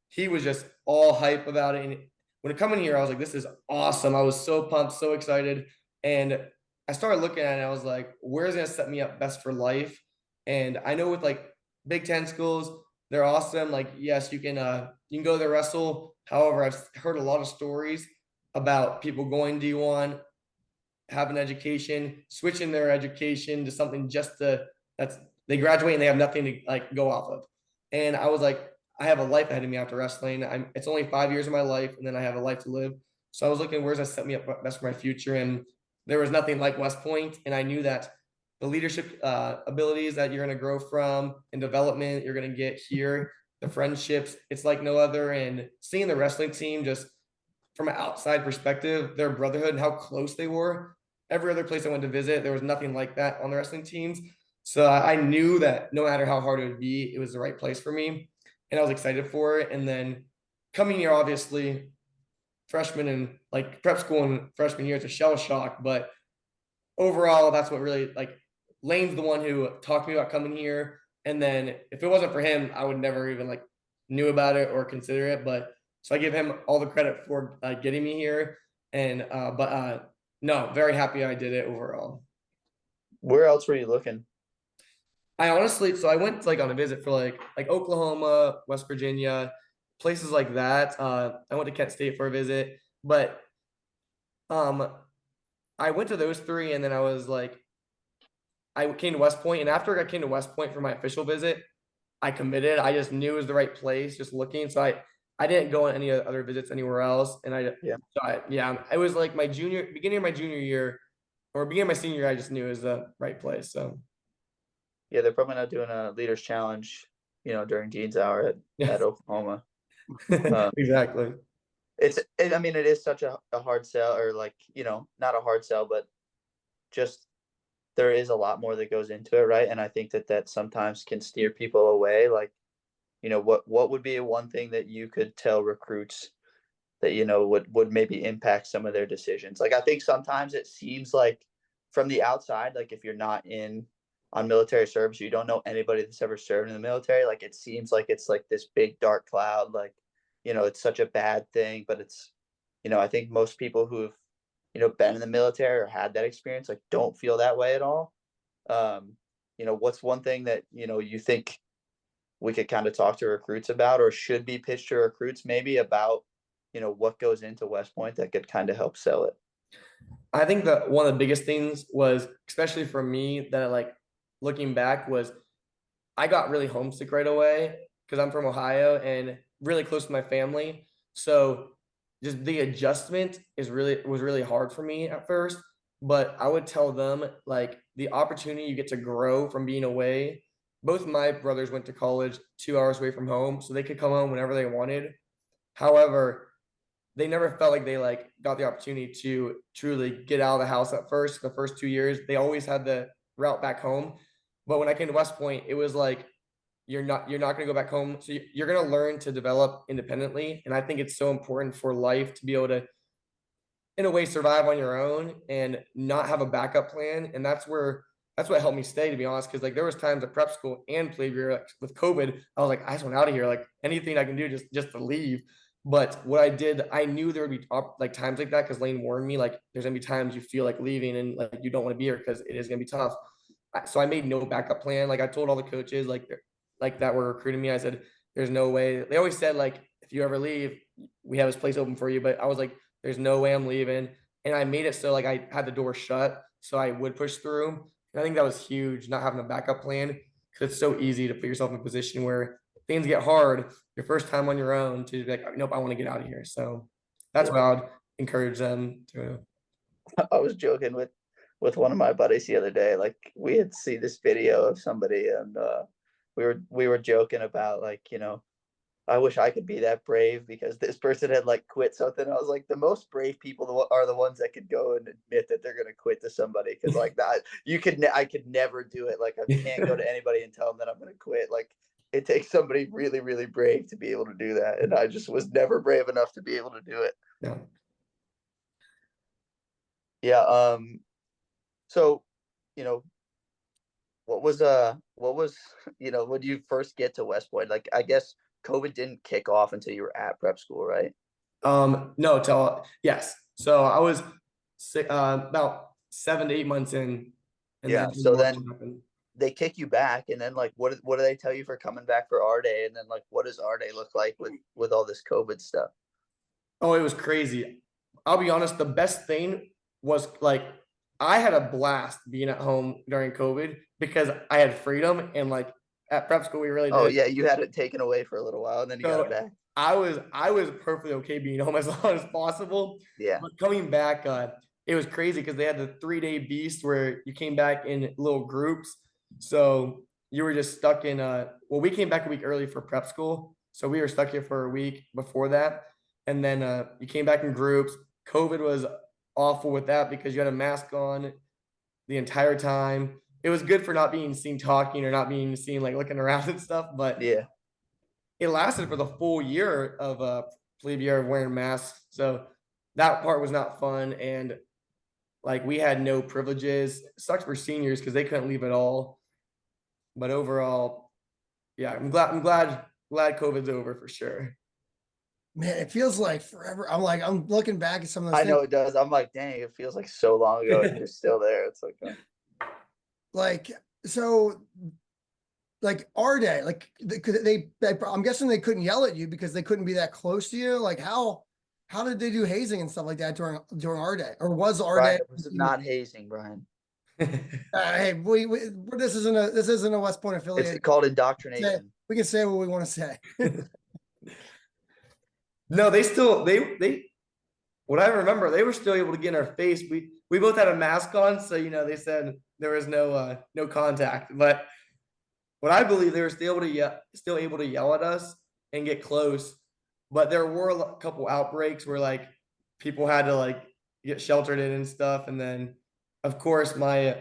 B: he was just all hype about it. And when it coming here, I was like, this is awesome. I was so pumped, so excited. And I started looking at it, and I was like, where's it gonna set me up best for life? And I know with like Big Ten schools, they're awesome. Like, yes, you can go there wrestle. However, I've heard a lot of stories about people going D1, have an education, switching their education to something just to that's they graduate and they have nothing to like go off of. And I was like, I have a life ahead of me after wrestling. It's only 5 years of my life, and then I have a life to live. So I was looking, where's that set me up best for my future? And there was nothing like West Point, and I knew that the leadership abilities that you're going to grow from and development you're going to get here, the friendships, it's like no other. And seeing the wrestling team just from an outside perspective, their brotherhood and how close they were. Every other place I went to visit, there was nothing like that on the wrestling teams. So I knew that no matter how hard it would be, it was the right place for me. And I was excited for it. And then coming here, obviously, freshman and like prep school and freshman year, it's a shell shock. But overall, that's what really like Lane's the one who talked to me about coming here. And then if it wasn't for him, I would never even like knew about it or consider it. But so I give him all the credit for getting me here. And no, very happy I did it overall.
C: Where else were you looking?
B: I honestly, so I went like on a visit for like Oklahoma, West Virginia, places like that. I went to Kent State for a visit, but um, I went to those three, and then I was like, I came to West Point, and after I came to West Point for my official visit, I committed. I just knew it was the right place, just looking. So I didn't go on any other visits anywhere else, and
C: Yeah.
B: yeah, it was like my beginning of my junior year or beginning of my senior year. I just knew it was the right place. So
C: Yeah, they're probably not doing a leaders challenge, during Dean's Hour at
B: yeah,
C: Oklahoma. Um,
B: exactly.
C: I mean, it is such a hard sell, or like, not a hard sell, but just there is a lot more that goes into it, right? And I think that sometimes can steer people away. Like, what would be one thing that you could tell recruits that would maybe impact some of their decisions? Like, I think sometimes it seems like from the outside, like if you're not in on military service, you don't know anybody that's ever served in the military, like it seems like it's like this big dark cloud, like it's such a bad thing. But it's I think most people who've been in the military or had that experience like don't feel that way at all. um what's one thing that you think we could kind of talk to recruits about, or should be pitched to recruits maybe about what goes into West Point that could kind of help sell it?
B: I think that one of the biggest things was, especially for me, that like looking back was I got really homesick right away because I'm from Ohio and really close to my family. So just the adjustment was really hard for me at first. But I would tell them like the opportunity you get to grow from being away. Both my brothers went to college 2 hours away from home, so they could come home whenever they wanted. However, they never felt like they like got the opportunity to truly get out of the house at first. The first 2 years, they always had the route back home. But when I came to West Point, it was like you're not going to go back home. So you're going to learn to develop independently. And I think it's so important for life to be able to, in a way, survive on your own and not have a backup plan. And that's what helped me stay, to be honest. Cause like there was times at prep school and play year, like with COVID, I was like, I just want out of here. Like anything I can do just to leave. But what I did, I knew there would be like times like that because Lane warned me, like there's gonna be times you feel like leaving and like you don't want to be here because it is gonna be tough. So I made no backup plan. Like I told all the coaches like that were recruiting me, I said, there's no way. They always said like if you ever leave, we have this place open for you. But I was like, there's no way I'm leaving. And I made it so like I had the door shut so I would push through. And I think that was huge, not having a backup plan, because it's so easy to put yourself in a position where things get hard your first time on your own to be like, nope, I want to get out of here. So that's what I would encourage them to.
C: I was joking with one of my buddies the other day. Like we had seen this video of somebody, and we were joking about like, I wish I could be that brave because this person had like quit something. I was like, the most brave people are the ones that could go and admit that they're gonna quit to somebody, because like that I could never do it. Like I can't go to anybody and tell them that I'm gonna quit. Like it takes somebody really, really brave to be able to do that, and I just was never brave enough to be able to do it.
B: Yeah.
C: Yeah. So, what was when you first get to West Point? Like I guess COVID didn't kick off until you were at prep school, right?
B: No, yes. So I was about 7 to 8 months in, and
C: Yeah.
B: then
C: So
B: March
C: then
B: happened.
C: they kick you back, and then like what do they tell you for coming back for our day? And then like what does our day look like with all this COVID stuff?
B: Oh, it was crazy. I'll be honest, the best thing was like I had a blast being at home during COVID because I had freedom, and like at prep school we really
C: Oh
B: did.
C: yeah, you had it taken away for a little while, and then you got it
B: So
C: back.
B: I was perfectly okay being home as long as possible.
C: Yeah.
B: But coming back, it was crazy because they had the 3-day beast where you came back in little groups. So you were just stuck in well, we came back a week early for prep school. So we were stuck here for a week before that. And then you came back in groups. COVID was awful with that because you had a mask on the entire time. It was good for not being seen talking or not being seen like looking around and stuff, but
C: Yeah.
B: it lasted for the full year of plebe year of wearing masks. So that part was not fun. And like we had no privileges. It sucks for seniors because they couldn't leave at all. But overall, yeah, I'm glad COVID's over for sure.
A: Man, it feels like forever. I'm looking back at some of those
C: I know
A: things.
C: it does. I'm like, dang, it feels like so long ago, and you're still there. It's like,
A: Like, so like our day, like I'm guessing they couldn't yell at you because they couldn't be that close to you. Like how did they do hazing and stuff like that during our day? Or was our
C: Brian,
A: day?
C: it was not hazing, Brian.
A: Hey, this isn't a West Point affiliate.
C: It's called indoctrination.
A: We can say what we want to say.
B: No, they what I remember, they were still able to get in our face. We both had a mask on, so they said there was no contact. But what I believe, they were still able to yell at us and get close. But there were a couple outbreaks where like people had to like get sheltered in and stuff. And then of course my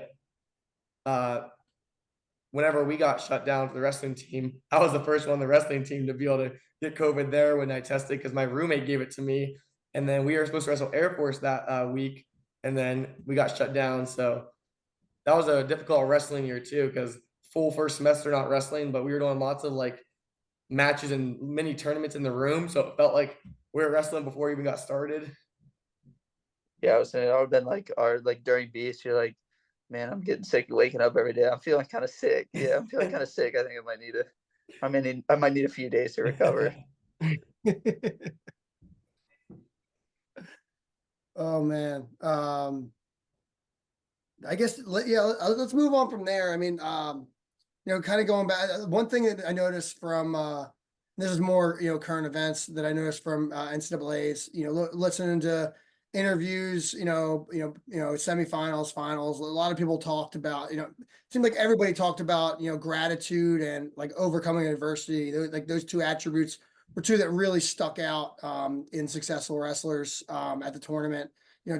B: whenever we got shut down for the wrestling team, I was the first one on the wrestling team to be able to get COVID there when I tested because my roommate gave it to me. And then we were supposed to wrestle Air Force that week, and then we got shut down. So that was a difficult wrestling year too, because full first semester not wrestling, but we were doing lots of like matches and mini tournaments in the room. So it felt like we were wrestling before we even got started.
C: Yeah, I was saying, I would have been like, during beast, you're like, man, I'm getting sick of waking up every day. I'm feeling kind of sick. Yeah, I'm feeling kind of sick. I think I might need a few days to recover.
A: Oh man. I guess let's move on from there. I mean, kind of going back, one thing that I noticed from this is more, current events that I noticed from NCAA's, listening to interviews, semifinals, finals. A lot of people talked about, it seemed like everybody talked about, gratitude and like overcoming adversity. Like those two attributes were two that really stuck out in successful wrestlers at the tournament.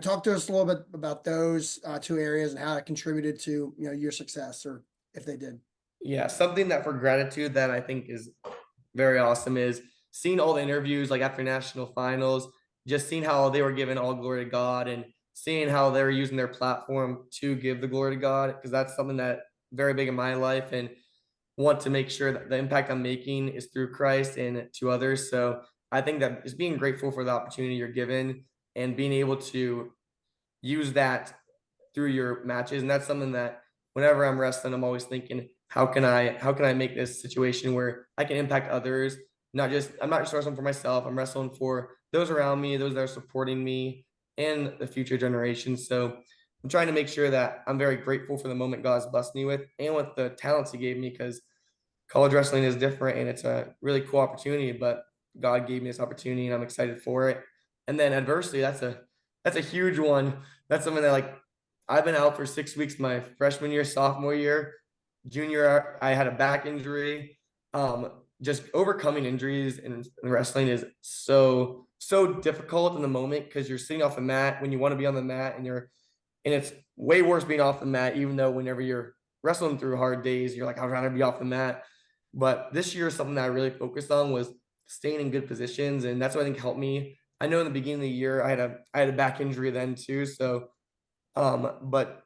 A: Talk to us a little bit about those two areas and how it contributed to, your success, or if they did.
B: Yeah, something that for gratitude that I think is very awesome is seeing all the interviews like after national finals, just seeing how they were giving all glory to God and seeing how they're using their platform to give the glory to God, because that's something that very big in my life, and want to make sure that the impact I'm making is through Christ and to others. So I think that just being grateful for the opportunity you're given and being able to use that through your matches. And that's something that whenever I'm wrestling, I'm always thinking, how can I make this situation where I can impact others? I'm not just wrestling for myself. I'm wrestling for those around me, those that are supporting me, and the future generations. So I'm trying to make sure that I'm very grateful for the moment God's blessed me with and with the talents He gave me, because college wrestling is different and it's a really cool opportunity. But God gave me this opportunity and I'm excited for it. And then adversity, that's a huge one. That's something that, like, I've been out for 6 weeks my freshman year, sophomore year, junior. I had a back injury. Just overcoming injuries in wrestling is so difficult in the moment, because you're sitting off the mat when you want to be on the mat, and it's way worse being off the mat. Even though whenever you're wrestling through hard days, you're like, I'd rather be off the mat. But this year, something that I really focused on was staying in good positions, and that's what I think helped me. I know in the beginning of the year I had a back injury then too, so but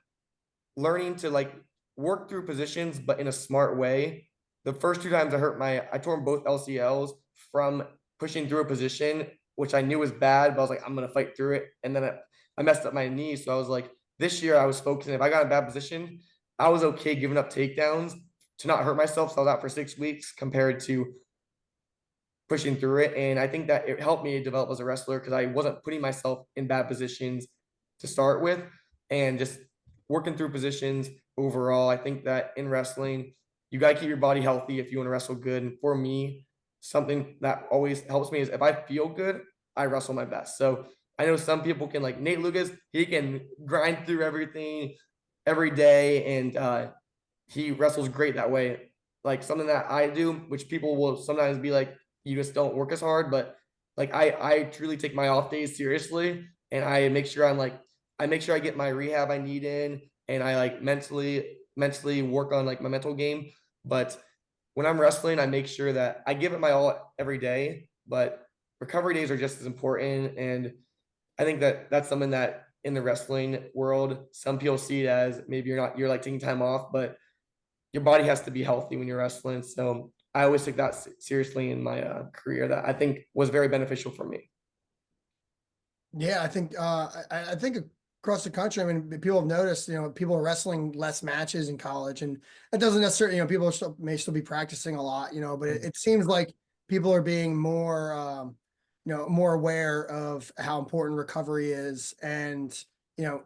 B: learning to like work through positions, but in a smart way. The first two times I tore both LCLs from pushing through a position, which I knew was bad, but I was like, I'm gonna fight through it. And then I messed up my knee, so I was like, this year I was focusing. If I got in a bad position, I was okay giving up takedowns to not hurt myself. So I was out for 6 weeks compared to pushing through it. And I think that it helped me develop as a wrestler, because I wasn't putting myself in bad positions to start with, and just working through positions overall. I think that in wrestling, you got to keep your body healthy if you want to wrestle good. And for me, something that always helps me is if I feel good, I wrestle my best. So I know some people can, like Nate Lucas, he can grind through everything every day, and he wrestles great that way. Like something that I do, which people will sometimes be like, you just don't work as hard, but like I truly take my off days seriously, and I make sure I make sure I get my rehab I need in, and I like mentally work on like my mental game. But when I'm wrestling, I make sure that I give it my all every day, but recovery days are just as important. And I think that that's something that in the wrestling world, some people see it as maybe you're like taking time off, but your body has to be healthy when you're wrestling. So I always took that seriously in my career. That I think was very beneficial for me.
A: Yeah, I think I think across the country, I mean, people have noticed, people are wrestling less matches in college, and it doesn't necessarily, people may still be practicing a lot, but it seems like people are being more, more aware of how important recovery is, and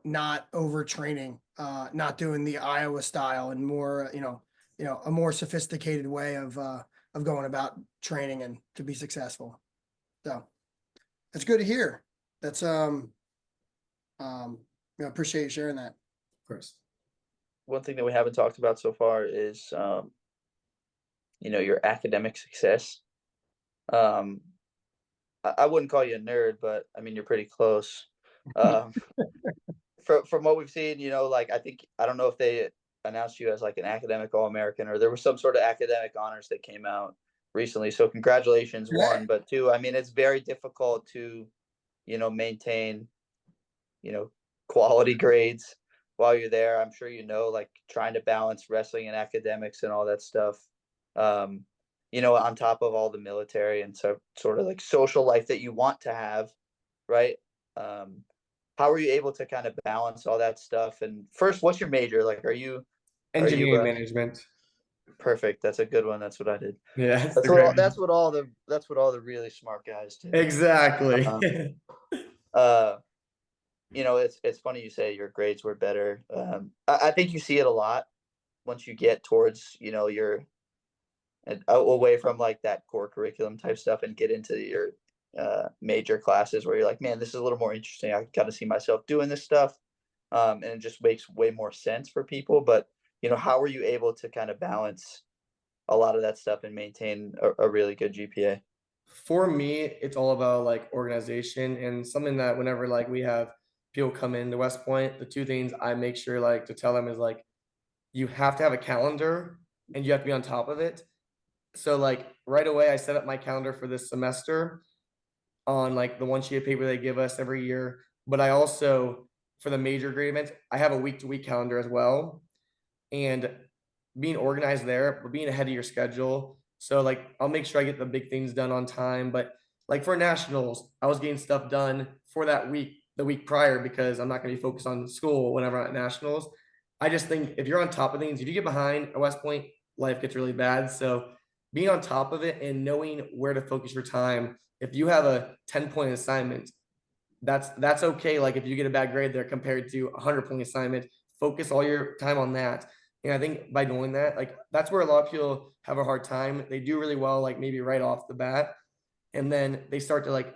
A: not overtraining, not doing the Iowa style, and more, a more sophisticated way of going about training and to be successful. So that's good to hear. That's appreciate you sharing that.
B: Of course.
C: One thing that we haven't talked about so far is your academic success. I wouldn't call you a nerd, but I mean, you're pretty close. From what we've seen, like I don't know if they announced you as like an academic All American, or there was some sort of academic honors that came out recently. So congratulations, one, but two, I mean, it's very difficult to maintain, quality grades while you're there. I'm sure, like trying to balance wrestling and academics and all that stuff, on top of all the military and so sort of like social life that you want to have, right? How are you able to kind of balance all that stuff? And first, what's your major? Like,
B: Engineering management.
C: Perfect. That's a good one. That's what I did.
B: Yeah,
C: That's what all the really smart guys do.
B: Exactly.
C: it's funny you say your grades were better. I think you see it a lot once you get towards, your away from like that core curriculum type stuff and get into your major classes where you're like, man, this is a little more interesting. I kind of see myself doing this stuff. And it just makes way more sense for people. But, how were you able to kind of balance a lot of that stuff and maintain a really good GPA?
B: For me, it's all about like organization and something that whenever like we have people come into West Point, the two things I make sure like to tell them is like you have to have a calendar and you have to be on top of it. So like right away, I set up my calendar for this semester on like the one sheet of paper they give us every year. But I also, for the major grade events, I have a week to week calendar as well. And being organized there, but being ahead of your schedule. So like I'll make sure I get the big things done on time. But like for nationals, I was getting stuff done for that week, the week prior, because I'm not going to be focused on school whenever I'm at nationals. I just think if you're on top of things, if you get behind at West Point, life gets really bad. So being on top of it and knowing where to focus your time. If you have a 10-point assignment, that's okay. Like if you get a bad grade there compared to a 100-point assignment, focus all your time on that. And I think by doing that, like that's where a lot of people have a hard time. They do really well, like maybe right off the bat, and then they start to like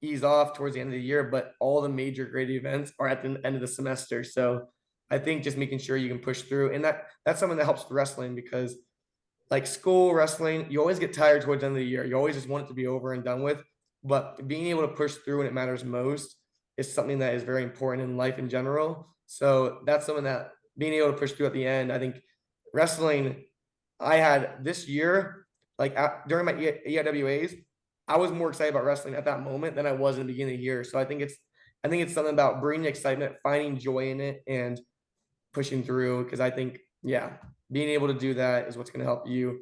B: ease off towards the end of the year. But all the major grade events are at the end of the semester. So I think just making sure you can push through, and that's something that helps for wrestling because like school wrestling, you always get tired towards the end of the year. You always just want it to be over and done with. But being able to push through when it matters most is something that is very important in life in general. So that's something that being able to push through at the end, I think wrestling, I had this year, like during my EIWAs, I was more excited about wrestling at that moment than I was in the beginning of the year. So I think it's something about bringing excitement, finding joy in it, and pushing through. Because I think, yeah, being able to do that is what's going to help you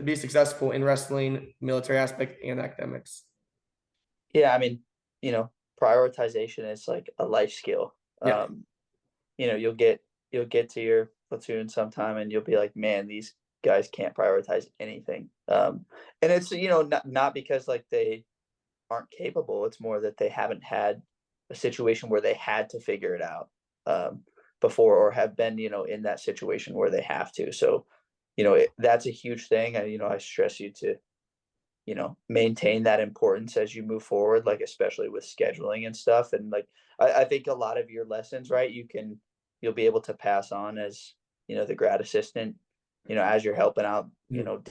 B: be successful in wrestling, military aspect, and academics.
C: Yeah, I mean, prioritization is like a life skill.
B: Yeah.
C: You'll get to your platoon sometime and you'll be like, man, these guys can't prioritize anything. And it's not because like they aren't capable. It's more that they haven't had a situation where they had to figure it out before, or have been in that situation where they have to. So that's a huge thing. I stress you to maintain that importance as you move forward, like especially with scheduling and stuff. And like I think a lot of your lessons, right, you'll be able to pass on as the grad assistant, as you're helping out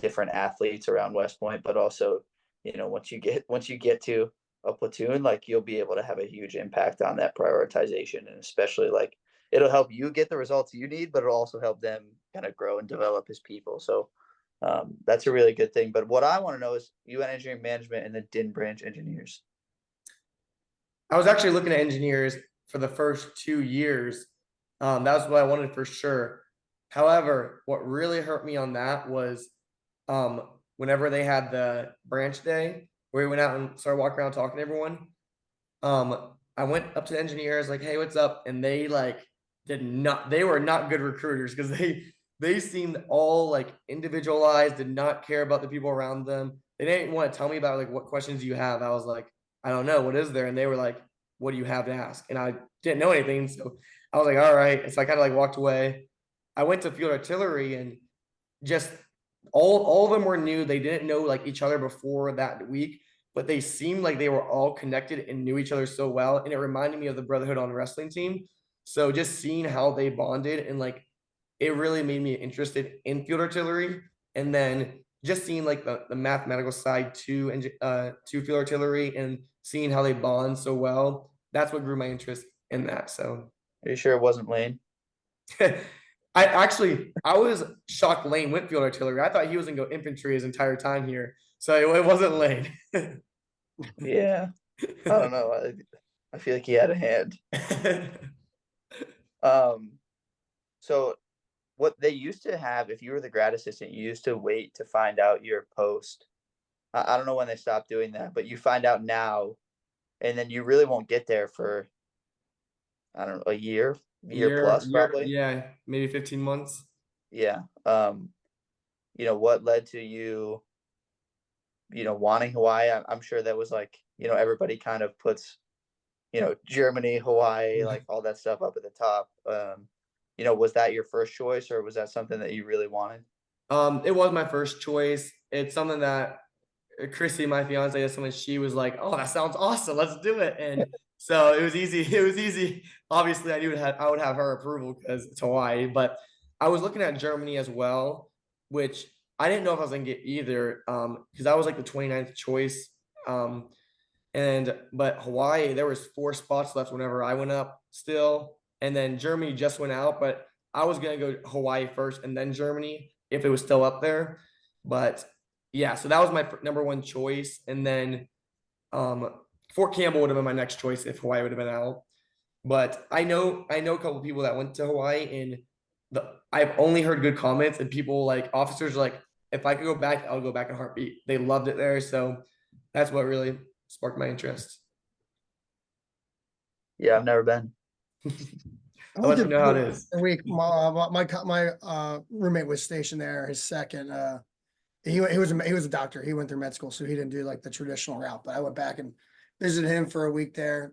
C: different athletes around West Point. But also once you get to a platoon, like you'll be able to have a huge impact on that prioritization, and especially like it'll help you get the results you need, but it'll also help them kind of grow and develop as people. So that's a really good thing. But what I want to know is you had engineering management and then didn't branch engineers.
B: I was actually looking at engineers for the first 2 years. That was what I wanted for sure. However, what really hurt me on that was whenever they had the branch day where we went out and started walking around talking to everyone. I went up to the engineers like, hey, what's up? And they like they were not good recruiters because they seemed all like individualized, did not care about the people around them. They didn't want to tell me about like what questions do you have. I was like, I don't know, what is there? And they were like, what do you have to ask? And I didn't know anything. So I was like, all right. And so I kind of like walked away. I went to field artillery and just all of them were new. They didn't know like each other before that week, but they seemed like they were all connected and knew each other so well. And it reminded me of the Brotherhood on wrestling team. So just seeing how they bonded and like it really made me interested in field artillery. And then just seeing like the mathematical side to field artillery and seeing how they bond so well, that's what grew my interest in that. So
C: Are you sure it wasn't Lane?
B: I was shocked Lane went field artillery. I thought he was gonna go infantry his entire time here. So it wasn't Lane.
C: Yeah, I don't know. I feel like he had a hand. So what they used to have, if you were the grad assistant, you used to wait to find out your post. I don't know when they stopped doing that, but you find out now, and then you really won't get there for, I don't know, a year plus probably.
B: Yeah, maybe 15 months.
C: Yeah. What led to you, wanting Hawaii? I'm sure that was like, everybody kind of puts, Germany, Hawaii, like all that stuff up at the top. Was that your first choice, or was that something that you really wanted?
B: It was my first choice. It's something that Chrissy, my fiance, is something she was like, "Oh, that sounds awesome. Let's do it." And so it was easy. It was easy. Obviously, I would have her approval because it's Hawaii, but I was looking at Germany as well, which I didn't know if I was gonna get either, because I was like the 29th choice. But Hawaii, there was 4 spots left whenever I went up still, and then Germany just went out, but I was gonna go Hawaii first and then Germany if it was still up there. But yeah, so that was my number one choice, and then Fort Campbell would have been my next choice if Hawaii would have been out. But I know a couple people that went to Hawaii, and I've only heard good comments, and people like officers are like, if I could go back, I would go back in a heartbeat. They loved it there, so that's what really sparked my interest.
C: Yeah, I've never been.
B: I'll let you know how it is.
A: A week. My roommate was stationed there. His second. He was a doctor. He went through med school, so he didn't do like the traditional route. But I went back and visited him for a week there.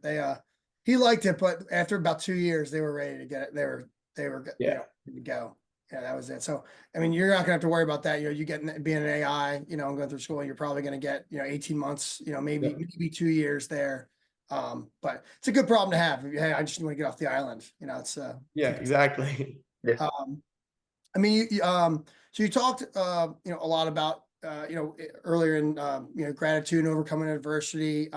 A: He liked it, but after about 2 years, they were ready to get it. They were
B: Yeah.
A: ready to go. Yeah, that was it. So I mean, you're not gonna have to worry about that. You getting being an AI, and going through school, you're probably gonna get 18 months, maybe 2 years there. But it's a good problem to have. Hey, I just want to get off the island. It's
B: Yeah, exactly.
A: I mean, so you talked, a lot about, earlier in, gratitude and overcoming adversity.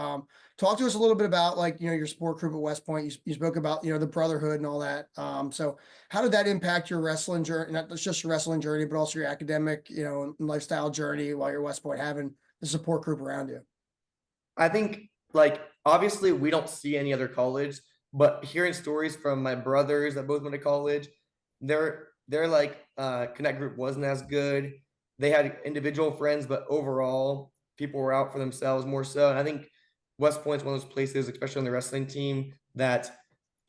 A: Talk to us a little bit about like, your support group at West Point. You spoke about, the brotherhood and all that. So how did that impact your wrestling journey? Not just your wrestling journey, but also your academic, and lifestyle journey while you're at West Point, having the support group around you?
B: I think like obviously we don't see any other college, but hearing stories from my brothers that both went to college, their like connect group wasn't as good. They had individual friends, but overall people were out for themselves more so. And I think West Point's one of those places, especially on the wrestling team, that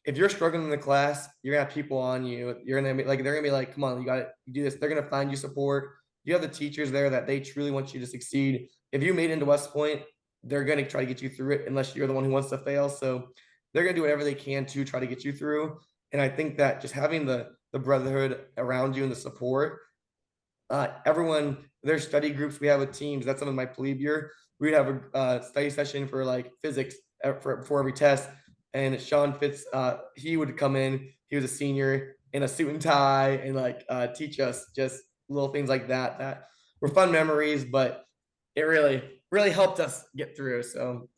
B: if you're struggling in the class, you're gonna have people on you. You're gonna be like, they're gonna be like, come on, you gotta do this. They're gonna find you support. You have the teachers there that they truly want you to succeed. If you made it into West Point, they're going to try to get you through it unless you're the one who wants to fail. So they're going to do whatever they can to try to get you through. And I think that just having the brotherhood around you and the support, everyone, there's study groups we have with teams. That's some of my plebe year. We'd have a study session for like physics before every test. And Sean Fitz, he would come in. He was a senior in a suit and tie and like teach us just little things like that that were fun memories, but it really helped us get through. So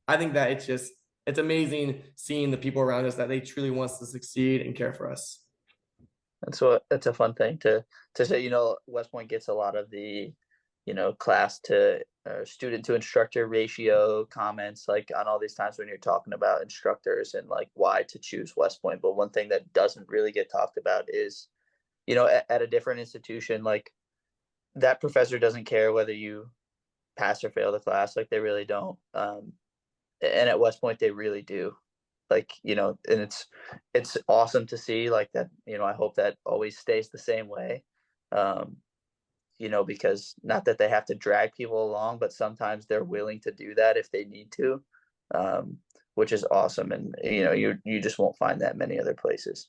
B: I think that it's amazing seeing the people around us that they truly want us to succeed and care for us.
C: That's a fun thing to say. West Point gets a lot of the class to student to instructor ratio comments, like on all these times when you're talking about instructors and like why to choose West Point. But one thing that doesn't really get talked about is at a different institution, like that professor doesn't care whether you pass or fail the class. Like they really don't. And at West Point they really do. Like, and it's awesome to see like that. I hope that always stays the same way. Because not that they have to drag people along, but sometimes they're willing to do that if they need to, which is awesome. And you just won't find that many other places.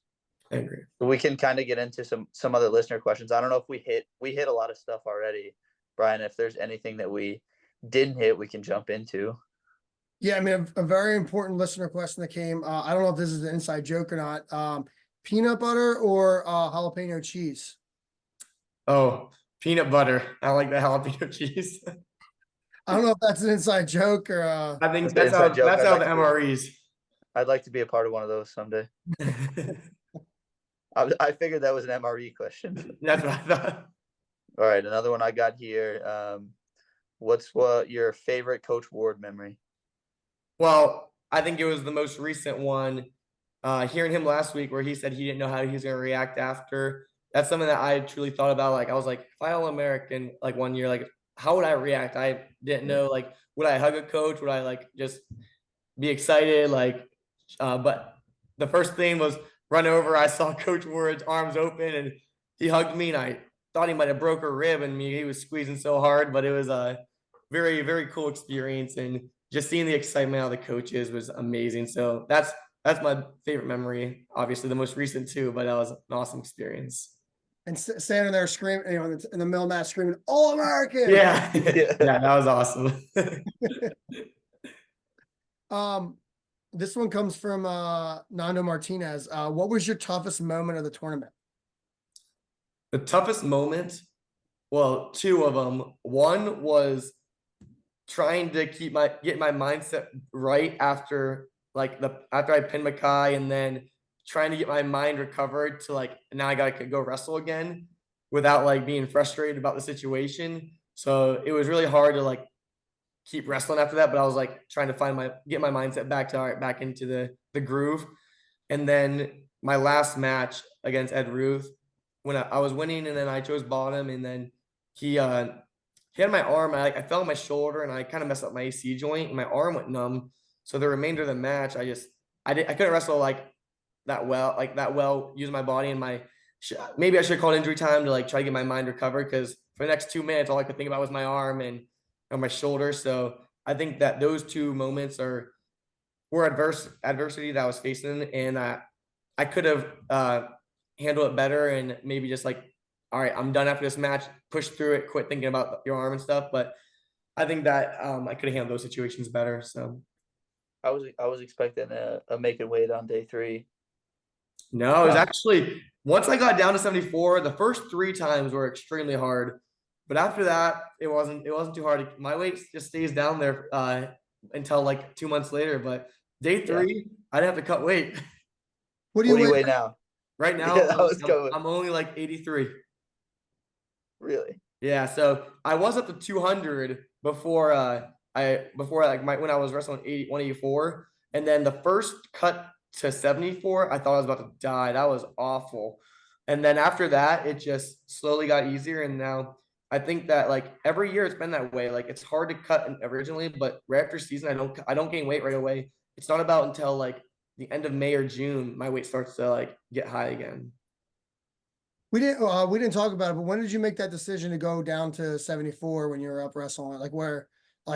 B: I agree.
C: We can kind of get into some other listener questions. I don't know if we hit a lot of stuff already, Brian. If there's anything that we didn't hit, we can jump into.
A: Yeah, I mean, a very important listener question that came. I don't know if this is an inside joke or not. Peanut butter or jalapeno cheese?
B: Oh, peanut butter. I like the jalapeno cheese.
A: I don't know if that's an inside joke or.
B: I think that's how the MREs.
C: I'd like to be a part of one of those someday. I figured that was an MRE question.
B: That's what I thought.
C: All right, another one I got here. What's your favorite Coach Ward memory?
B: Well, I think it was the most recent one. Hearing him last week where he said he didn't know how he was going to react after. That's something that I truly thought about. Like, I was like, if I All American, like 1 year, like, how would I react? I didn't know, like, would I hug a coach? Would I like just be excited? Like, but the first thing was run over. I saw Coach Ward's arms open and he hugged me, and I thought he might have broke a rib, and he was squeezing so hard, but it was a very, very cool experience. And just seeing the excitement out of the coaches was amazing. So that's my favorite memory. Obviously, the most recent too, but that was an awesome experience.
A: And standing there screaming, you know, in the middle of the match screaming, All American.
B: Yeah,
C: Yeah.
B: yeah, that was awesome.
A: This one comes from Nando Martinez. What was your toughest moment of the tournament?
B: The toughest moment, well, two of them. One was trying to get my mindset right after after I pinned Mackay, and then trying to get my mind recovered to like now I gotta go wrestle again without like being frustrated about the situation. So it was really hard to like keep wrestling after that, but I was like trying to get my mindset back to all right, back into the groove. And then my last match against Ed Ruth, when I was winning, and then I chose bottom, and then he had my arm. I fell on my shoulder, and I kind of messed up my AC joint, and my arm went numb. So the remainder of the match, I couldn't wrestle that well using my body, and maybe I should have called injury time to like try to get my mind recovered, because for the next 2 minutes, all I could think about was my arm and on my shoulder. So I think that those two moments were adversity that I was facing, and I could have handled it better, and maybe just like, all right, I'm done after this match, push through it, quit thinking about your arm and stuff. But I think that I could have handled those situations better. So
C: I was expecting a making weight on day 3.
B: no, it was actually, once I got down to 74, the first 3 times were extremely hard. But after that, it wasn't too hard. My weight just stays down there until like 2 months later. But day 3, I didn't have to cut weight.
A: What do
C: What do you
A: weigh?
C: weigh now?
B: Right now,
C: Yeah, that was going.
B: I'm only like 83.
C: Really?
B: Yeah, so I was up to 200 before when I was wrestling 184, and then the first cut to 74, I thought I was about to die. That was awful. And then after that, it just slowly got easier, and now I think that like every year it's been that way. Like it's hard to cut originally, but right after season, I don't gain weight right away. It's not about until like the end of May or June my weight starts to like get high again.
A: We didn't talk about it, but when did you make that decision to go down to 74 when you were up wrestling? Like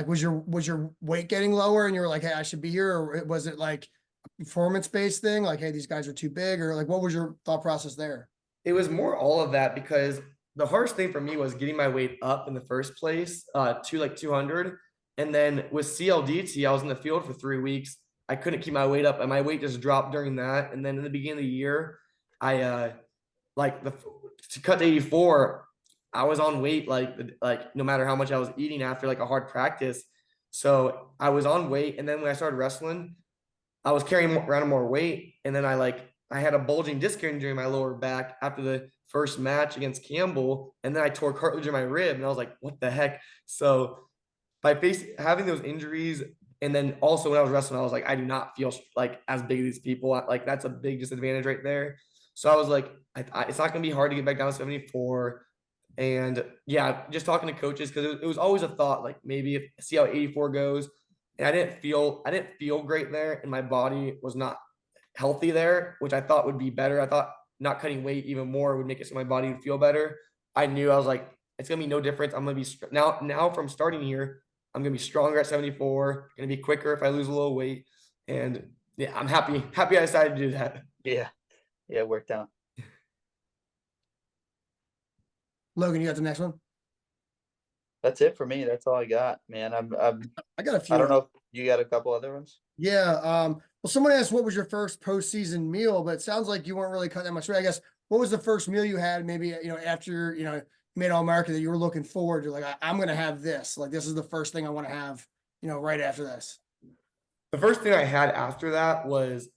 A: was your weight getting lower and you were like, hey, I should be here? Or was it like a performance-based thing? Like, hey, these guys are too big, or like what was your thought process there?
B: It was more all of that, because the hardest thing for me was getting my weight up in the first place to like 200. And then with CLDT, I was in the field for 3 weeks. I couldn't keep my weight up, and my weight just dropped during that. And then in the beginning of the year, I to cut to 84, I was on weight like no matter how much I was eating after like a hard practice. So I was on weight, and then when I started wrestling, I was carrying around more weight, and then I had a bulging disc injury in my lower back after the first match against Campbell, and then I tore cartilage in my rib, and I was like, what the heck? So by having those injuries, and then also when I was wrestling, I was like, I do not feel like as big as these people. Like that's a big disadvantage right there. So I was like, it's not gonna be hard to get back down to 74. And yeah, just talking to coaches, because it was always a thought, like maybe see how 84 goes. And I didn't feel great there, and my body was not healthy there, which I thought would be better. I thought not cutting weight even more would make it so my body would feel better. I was like, it's gonna be no difference. I'm gonna be now from starting here, I'm gonna be stronger at 74, gonna be quicker if I lose a little weight. And yeah, I'm happy I decided to do that.
C: Yeah. Yeah, it worked out.
A: Logan, you got the next one?
C: That's it for me. That's all I got, man.
A: I got a few.
C: I don't know if you got a couple other ones.
A: Yeah. Well, someone asked what was your first postseason meal, but it sounds like you weren't really cutting that much weight. I guess what was the first meal you had? Maybe after you made All American that you were looking forward to. Like I'm gonna have this. Like this is the first thing I want to have. Right after this.
B: The first thing I had after that was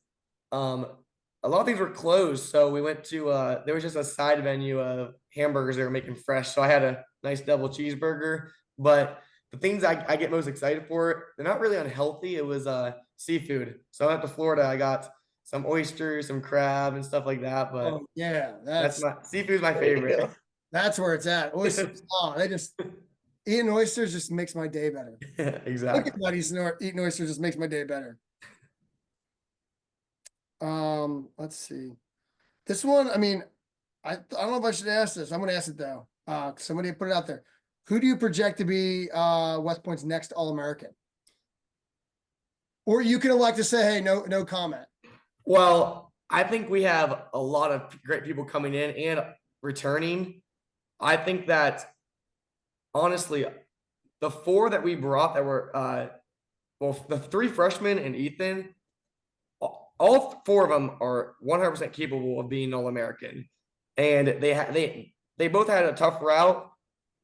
B: a lot of things were closed. So we went to there was just a side menu of hamburgers they were making fresh. So I had a nice double cheeseburger. But the things I get most excited for, they're not really unhealthy. It was seafood. So I went to Florida, I got some oysters, some crab and stuff like that. But
A: Oh yeah,
B: that's my seafood's my favorite.
A: That's where it's at. Oysters. Eating oysters just makes my day better.
B: Exactly.
A: Thinking about eating oysters just makes my day better. Let's see. This one, I mean, I don't know if I should ask this. I'm gonna ask it though. Somebody put it out there. Who do you project to be West Point's next All American? Or you can elect to say, hey, no comment.
B: Well, I think we have a lot of great people coming in and returning. I think that honestly, the 4 that we brought that were well, the 3 freshmen and Ethan, all 4 of them are 100% capable of being All-American. And they both had a tough route,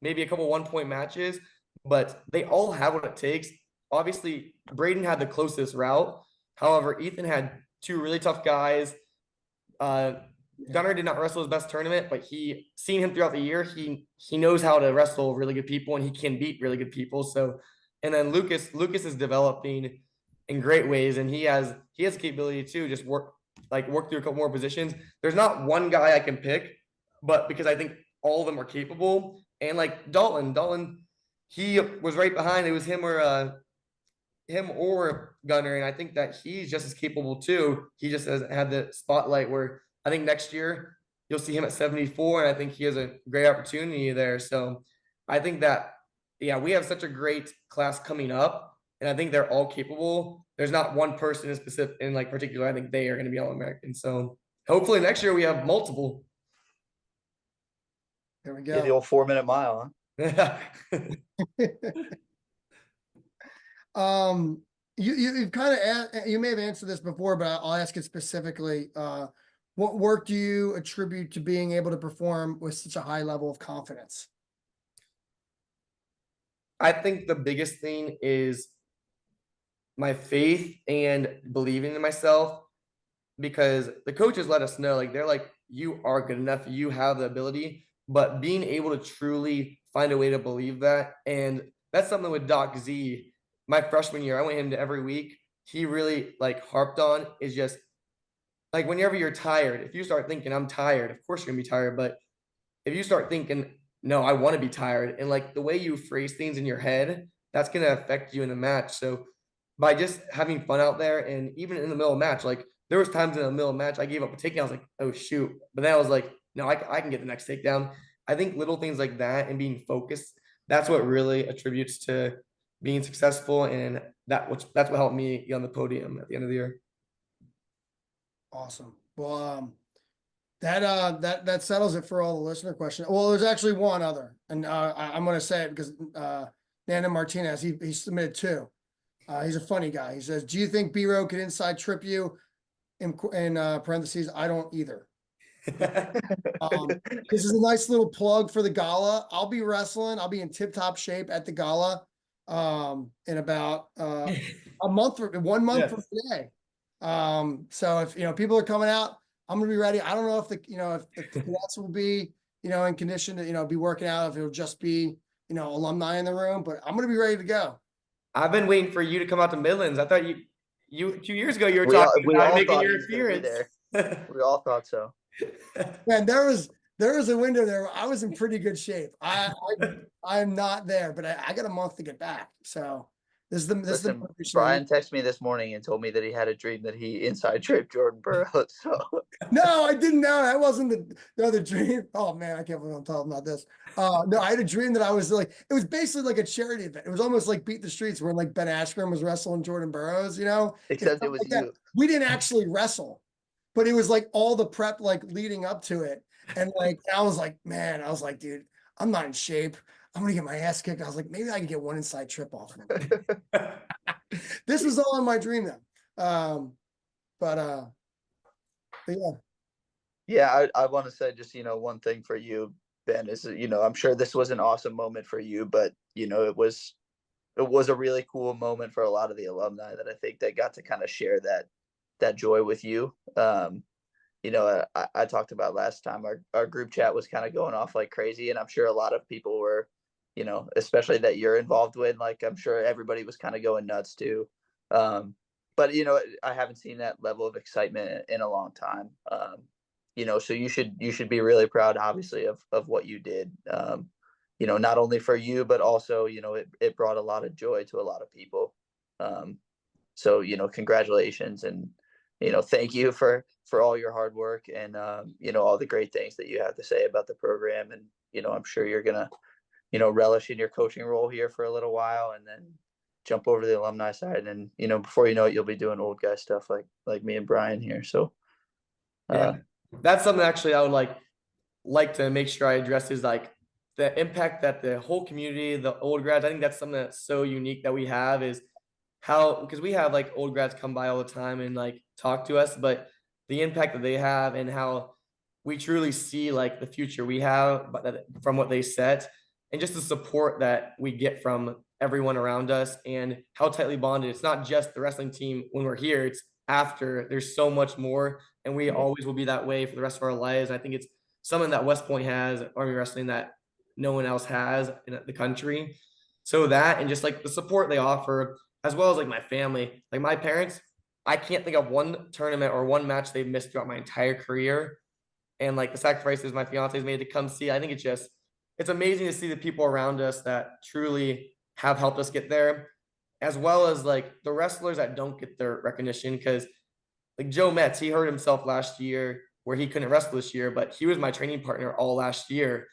B: maybe a couple 1-point matches, but they all have what it takes. Obviously, Braden had the closest route. However, Ethan had 2 really tough guys. Gunnar did not wrestle his best tournament, but seen him throughout the year. He knows how to wrestle really good people, and he can beat really good people. So, and then Lucas is developing in great ways, and he has the capability to just work through a couple more positions. There's not one guy I can pick, but because I think all of them are capable. And like Dalton, he was right behind. It was him or Gunnar, and I think that he's just as capable too. He just hasn't had the spotlight where I think next year you'll see him at 74, and I think he has a great opportunity there. So I think that, yeah, we have such a great class coming up, and I think they're all capable. There's not one person in specific, in like particular. I think they are going to be All-American. So hopefully next year we have multiple.
A: There we
C: Yeah, the
A: go.
C: old 4-minute mile, huh?
A: You've kind of you may have answered this before, but I'll ask it specifically. What work do you attribute to being able to perform with such a high level of confidence?
B: I think the biggest thing is my faith and believing in myself, because the coaches let us know, like, they're like, you are good enough, you have the ability, but being able to truly find a way to believe that. And that's something with Doc Z, my freshman year, I went into every week. He really like harped on is just like, whenever you're tired, if you start thinking I'm tired, of course you're gonna be tired, but if you start thinking, no, I want to be tired, and like the way you phrase things in your head, that's gonna affect you in the match. So by just having fun out there, and even in the middle of match, like there was times in the middle of match I gave up a takedown. I was like, oh shoot, but then I was like, no, I can get the next takedown. I think little things like that and being focused, that's what really attributes to being successful, and that's what helped me get on the podium at the end of the year.
A: Awesome. Well, that settles it for all the listener questions. Well, there's actually one other, and I'm going to say it because Nana Martinez, he submitted 2. He's a funny guy. He says, do you think B-Row could inside trip you? In parentheses, I don't either. This is a nice little plug for the gala. I'll be wrestling. I'll be in tip-top shape at the gala in about a month or 1 month from today. So if people are coming out, I'm gonna be ready. I don't know if if the cadets will be in condition to be working out, if it'll just be alumni in the room, but I'm gonna be ready to go.
B: I've been waiting for you to come out to Midlands. I thought you 2 years ago you were
C: We all,
B: talking
C: we
B: about
C: all
B: making
C: thought he
B: your
C: was gonna be
B: appearance.
C: there. We all thought so.
A: Man, there was a window there where I was in pretty good shape. I'm not there, but I got a month to get back. So this is the
C: Listen,
A: motivation.
C: Brian texted me this morning and told me that he had a dream that he inside tripped Jordan Burroughs. So
A: No, I didn't know. That wasn't the other dream. Oh man, I can't believe I'm talking about this. No, I had a dream that I was like, it was basically like a charity event. It was almost like Beat the Streets, where like Ben Askren was wrestling Jordan Burroughs,
C: except it was
A: like that.
C: you.
A: We didn't actually wrestle, but it was like all the prep like leading up to it. And like I was like, man, dude, I'm not in shape. I'm gonna get my ass kicked. I was like, maybe I can get one inside trip off of it. This was all in my dream then. But yeah.
C: Yeah, I want to say just, one thing for you, Ben, is, I'm sure this was an awesome moment for you, but, it was a really cool moment for a lot of the alumni that I think they got to kind of share that joy with you. I talked about last time, our group chat was kind of going off like crazy, and I'm sure a lot of people were, especially that you're involved with, like, I'm sure everybody was kind of going nuts too. But, I haven't seen that level of excitement in a long time. So you should be really proud, obviously, of what you did, not only for you, but also, it brought a lot of joy to a lot of people. So, congratulations, and, thank you for all your hard work, and, all the great things that you have to say about the program. And, I'm sure you're going to, relish in your coaching role here for a little while, and then jump over to the alumni side, and before you know it, you'll be doing old guy stuff like me and Brian here. So
B: Yeah, that's something actually I would like to make sure I address is like the impact that the whole community, the old grads. I think that's something that's so unique that we have is how, because we have like old grads come by all the time and like talk to us, but the impact that they have and how we truly see like the future we have from what they set, and just the support that we get from everyone around us and how tightly bonded. It's not just the wrestling team when we're here, it's after. There's so much more, and we always will be that way for the rest of our lives. I think it's something that West Point has, Army Wrestling, that no one else has in the country. So that, and just like the support they offer, as well as like my family, like my parents, I can't think of one tournament or one match they've missed throughout my entire career. And like the sacrifices my fiance's made to come see, I think it's amazing to see the people around us that truly have helped us get there, as well as like the wrestlers that don't get their recognition. Because like Joe Metz, he hurt himself last year where he couldn't wrestle this year, but he was my training partner all last year.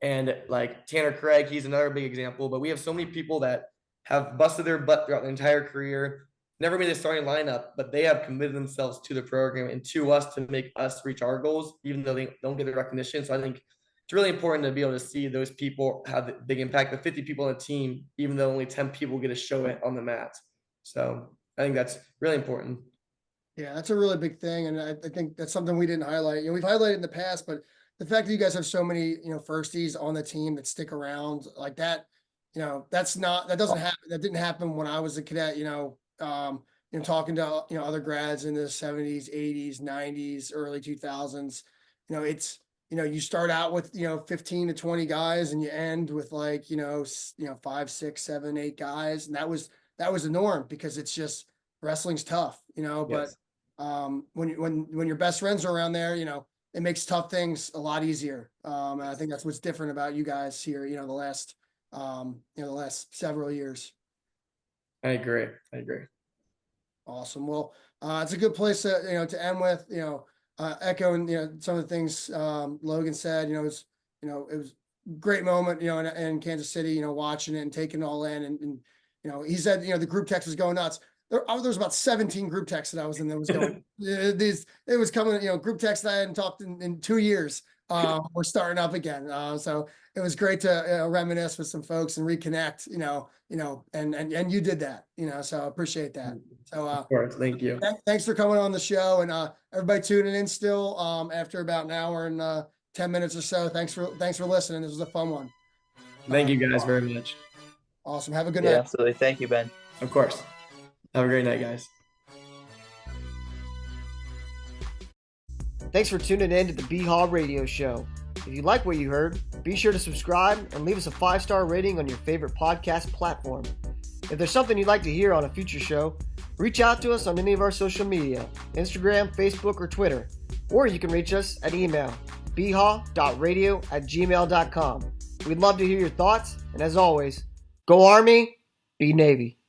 B: And like Tanner Craig, he's another big example. But we have so many people that have busted their butt throughout the entire career, never made a starting lineup, but they have committed themselves to the program and to us to make us reach our goals, even though they don't get the recognition. So I think it's really important to be able to see those people have the big impact, the 50 people on the team, even though only 10 people get to show it on the mat. So I think that's really important.
A: Yeah, that's a really big thing. And I think that's something we didn't highlight. We've highlighted in the past, but the fact that you guys have so many, firsties on the team that stick around like that, that doesn't happen. That didn't happen when I was a cadet, talking to, other grads in the 70s, 80s, 90s, early 2000s, it's, you start out with, 15 to 20 guys and you end with like, 5, 6, 7, 8 guys. And that was the norm because it's just wrestling's tough, but when your best friends are around there, it makes tough things a lot easier. And I think that's what's different about you guys here, the last several years.
B: I agree.
A: Awesome. Well, it's a good place to end with, echoing, some of the things, Logan said, it was a great moment, in Kansas City, watching it and taking it all in. And he said, the group text was going nuts. There was about 17 group texts that I was in that was going, it was coming, group text that I hadn't talked in 2 years. We're starting up again. So it was great to reminisce with some folks and reconnect, and you did that, so I appreciate that. So,
B: Of course, thank you.
A: Thanks for coming on the show, and everybody tuning in still, after about an hour and 10 minutes or so. Thanks for listening. This was a fun one.
B: Thank you guys very much.
A: Awesome. Have a good
C: Yeah,
A: night.
C: absolutely. Thank you, Ben.
B: Of course. Have a great night, guys.
D: Thanks for tuning in to the BHAW Radio Show. If you like what you heard, be sure to subscribe and leave us a 5-star rating on your favorite podcast platform. If there's something you'd like to hear on a future show, reach out to us on any of our social media, Instagram, Facebook, or Twitter. Or you can reach us at email, bhaw.radio@gmail.com. We'd love to hear your thoughts, and as always, go Army, be Navy.